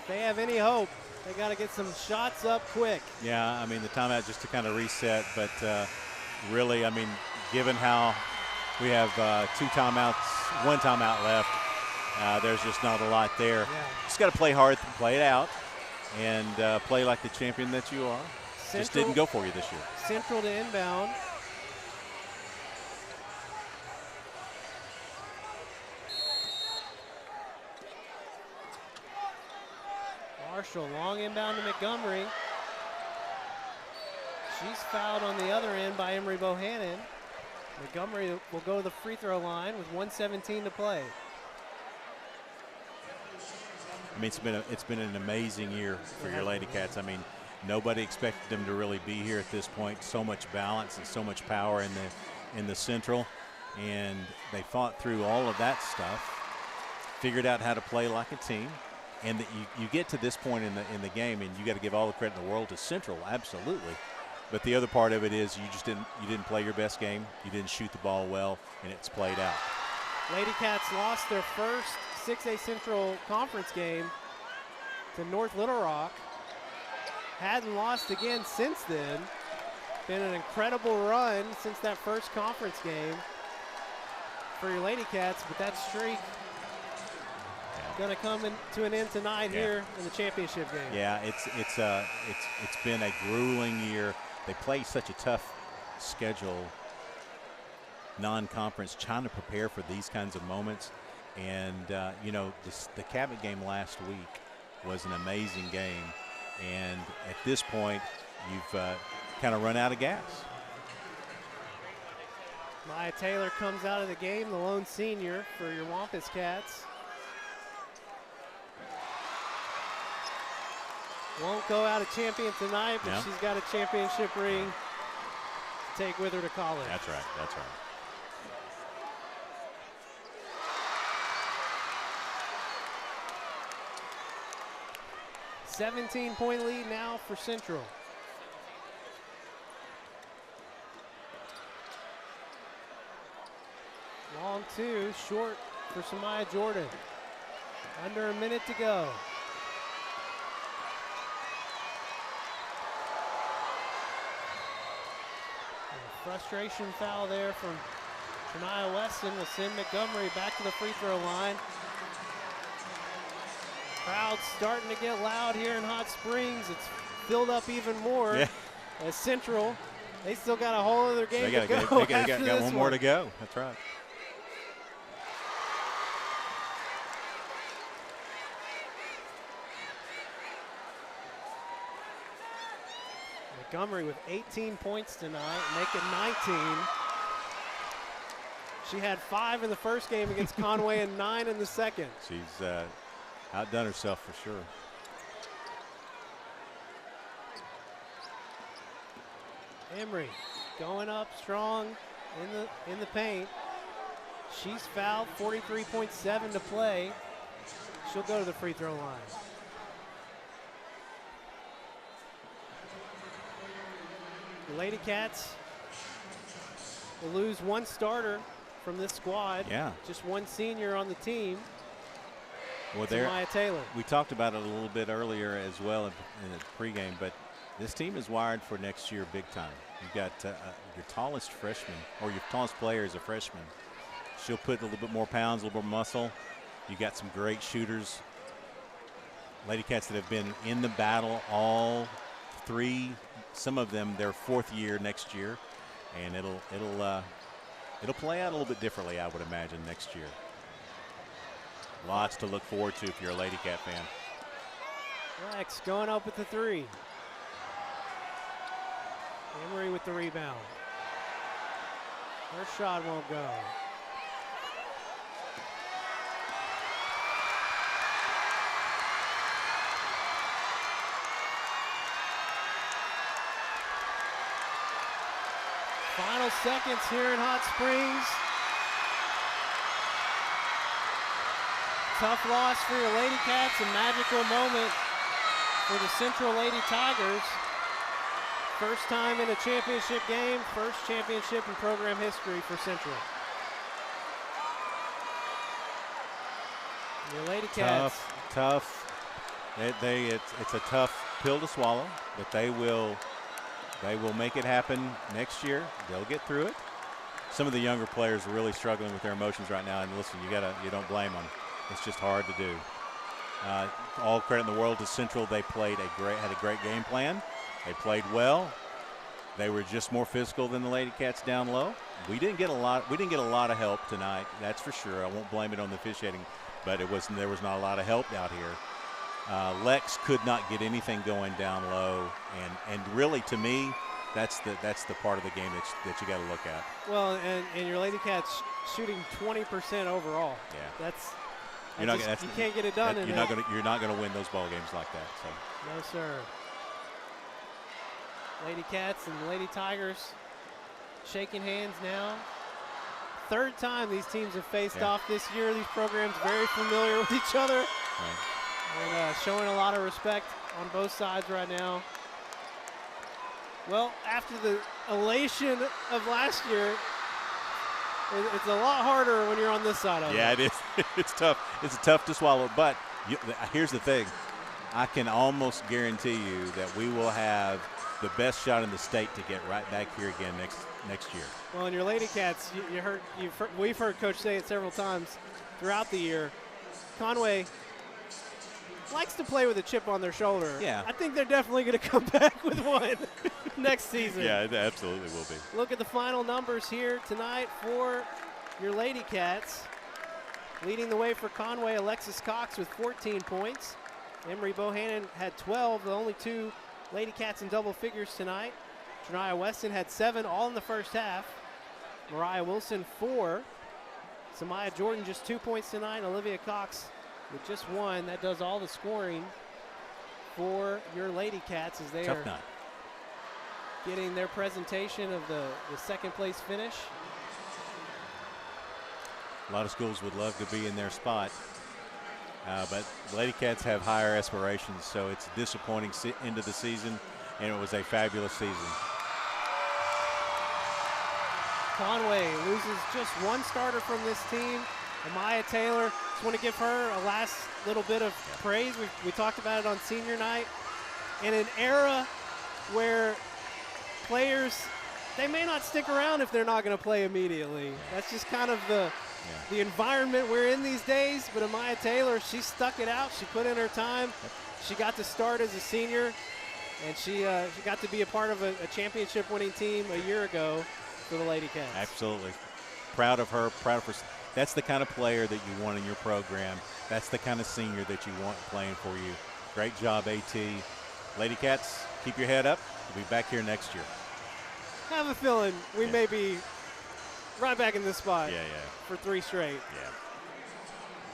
If they have any hope, they got to get some shots up quick. Yeah, I mean, the timeout just to kind of reset, but really, I mean, given how we have one timeout left, there's just not a lot there. Yeah. Just got to play hard, play it out, and play like the champion that you are. Just didn't go for you this year. Central to inbound. Marshall, long inbound to Montgomery. She's fouled on the other end by Emery Bohannon. Montgomery will go to the free throw line with 1:17 to play. I mean, it's been an amazing year for your Lady Cats. I mean, nobody expected them to really be here at this point. So much balance and so much power in the Central, and they fought through all of that stuff, figured out how to play like a team, and that you get to this point in the game, and you got to give all the credit in the world to Central, absolutely. But the other part of it is you didn't play your best game, you didn't shoot the ball well, and it's played out. Lady Cats lost their first 6A Central Conference game to North Little Rock. Hadn't lost again since then. Been an incredible run since that first conference game for your Lady Cats, but that streak going to come to an end tonight here in the championship game. Yeah, it's been a grueling year. They play such a tough schedule, non-conference, trying to prepare for these kinds of moments. And the Cabot game last week was an amazing game. And at this point, you've kind of run out of gas. Maya Taylor comes out of the game, the lone senior for your Wampus Cats. Won't go out a champion tonight, but she's got a championship ring to take with her to college. That's right, that's right. $17 point lead now for Central. Long two, short for Samaya Jordan. Under a minute to go. Frustration foul there from Shania Weston will send Montgomery back to the free throw line. Crowd's starting to get loud here in Hot Springs. It's filled up even more as Central. They still got a whole other game to go. They got one more to go. That's right. Montgomery with 18 points tonight, make it 19. She had 5 in the first game against Conway and 9 in the second. She's outdone herself for sure. Emery going up strong in the paint. She's fouled, 43.7 to play. She'll go to the free throw line. The Lady Cats will lose one starter from this squad. Yeah. Just one senior on the team. Well, Maya Taylor. We talked about it a little bit earlier as well in the pregame, but this team is wired for next year big time. You've got your tallest freshman, or your tallest player is a freshman. She'll put a little bit more pounds, a little more muscle. You got some great shooters. Lady Cats that have been in the battle all 3, some of them their 4th year next year, and it'll play out a little bit differently, I would imagine, next year. Lots to look forward to if you're a Lady Cat fan. Lex going up with the 3. Emery with the rebound. Her shot won't go. Final seconds here in Hot Springs. Tough loss for your Lady Cats, a magical moment for the Central Lady Tigers. First time in a championship game, first championship in program history for Central. Your Lady Cats. Tough. It's a tough pill to swallow, but they will make it happen next year. They'll get through it. Some of the younger players are really struggling with their emotions right now, and listen, you don't blame them. It's just hard to do. All credit in the world to Central. They had a great game plan. They played well. They were just more physical than the Lady Cats down low. We didn't get a lot of help tonight. That's for sure. I won't blame it on the officiating, but there was not a lot of help out here. Lex could not get anything going down low, and really, to me, that's the part of the game that you got to look at. Well, and your Lady Cats shooting 20% overall. Yeah, you can't get it done. You're not gonna win those ball games like that. So. No, sir. Lady Cats and Lady Tigers shaking hands now. 3rd time these teams have faced off this year. These programs very familiar with each other. Right. And showing a lot of respect on both sides right now. Well, after the elation of last year, it's a lot harder when you're on this side of it. Yeah, it is. It's tough. It's tough to swallow. But here's the thing. I can almost guarantee you that we will have the best shot in the state to get right back here again next year. Well, and your Lady Cats, we've heard Coach say it several times throughout the year. Conway likes to play with a chip on their shoulder. Yeah. I think they're definitely going to come back with one next season. Yeah, it absolutely will be. Look at the final numbers here tonight for your Lady Cats. Leading the way for Conway, Alexis Cox with 14 points. Emery Bohannon had 12, the only 2 Lady Cats in double figures tonight. Janiyah Weston had 7, all in the first half. Mariah Wilson 4. Samaya Jordan just 2 points tonight. Olivia Cox with just 1. That does all the scoring for your Lady Cats as they are getting their presentation of the second place finish. A lot of schools would love to be in their spot, but Lady Cats have higher aspirations, so it's a disappointing end of the season, and it was a fabulous season. Conway loses just 1 starter from this team. Amaya Taylor, just want to give her a last little bit of praise. We talked about it on senior night. In an era where players, they may not stick around if they're not going to play immediately. That's just kind of the environment we're in these days. But Amaya Taylor, she stuck it out. She put in her time. She got to start as a senior, and she got to be a part of a championship-winning team a year ago for the Lady Cats. Absolutely. Proud of her. That's the kind of player that you want in your program. That's the kind of senior that you want playing for you. Great job, AT. Lady Cats, keep your head up. We'll be back here next year. I have a feeling we may be right back in this spot Yeah. for 3 straight. Yeah.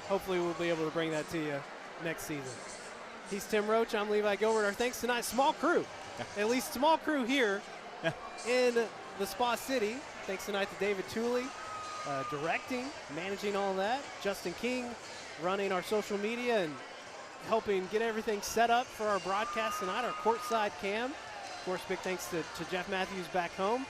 Hopefully we'll be able to bring that to you next season. He's Tim Roach. I'm Levi Gilbert. Our thanks tonight, small crew. At least small crew here in the Spa City. Thanks tonight to David Tooley, directing, managing all that. Justin King running our social media and helping get everything set up for our broadcast tonight, our courtside cam. Of course, big thanks to Jeff Matthews back home,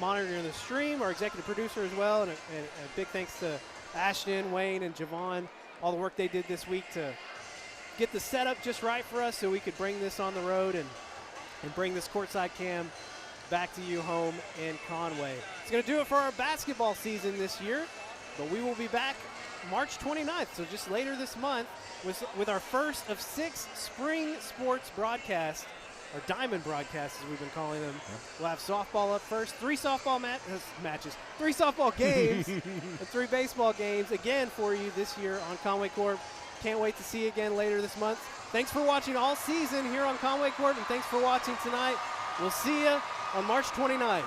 monitoring the stream, our executive producer as well, and a big thanks to Ashton, Wayne, and Javon, all the work they did this week to get the setup just right for us so we could bring this on the road and bring this courtside cam back to you home in Conway. It's going to do it for our basketball season this year, but we will be back March 29th, so just later this month, with our first of 6 spring sports broadcasts, or diamond broadcasts as we've been calling them. Yeah. We'll have softball up first, 3 softball matches, 3 softball games, and 3 baseball games again for you this year on Conway Corp. Can't wait to see you again later this month. Thanks for watching all season here on Conway Corp, and thanks for watching tonight. We'll see you on March 29th.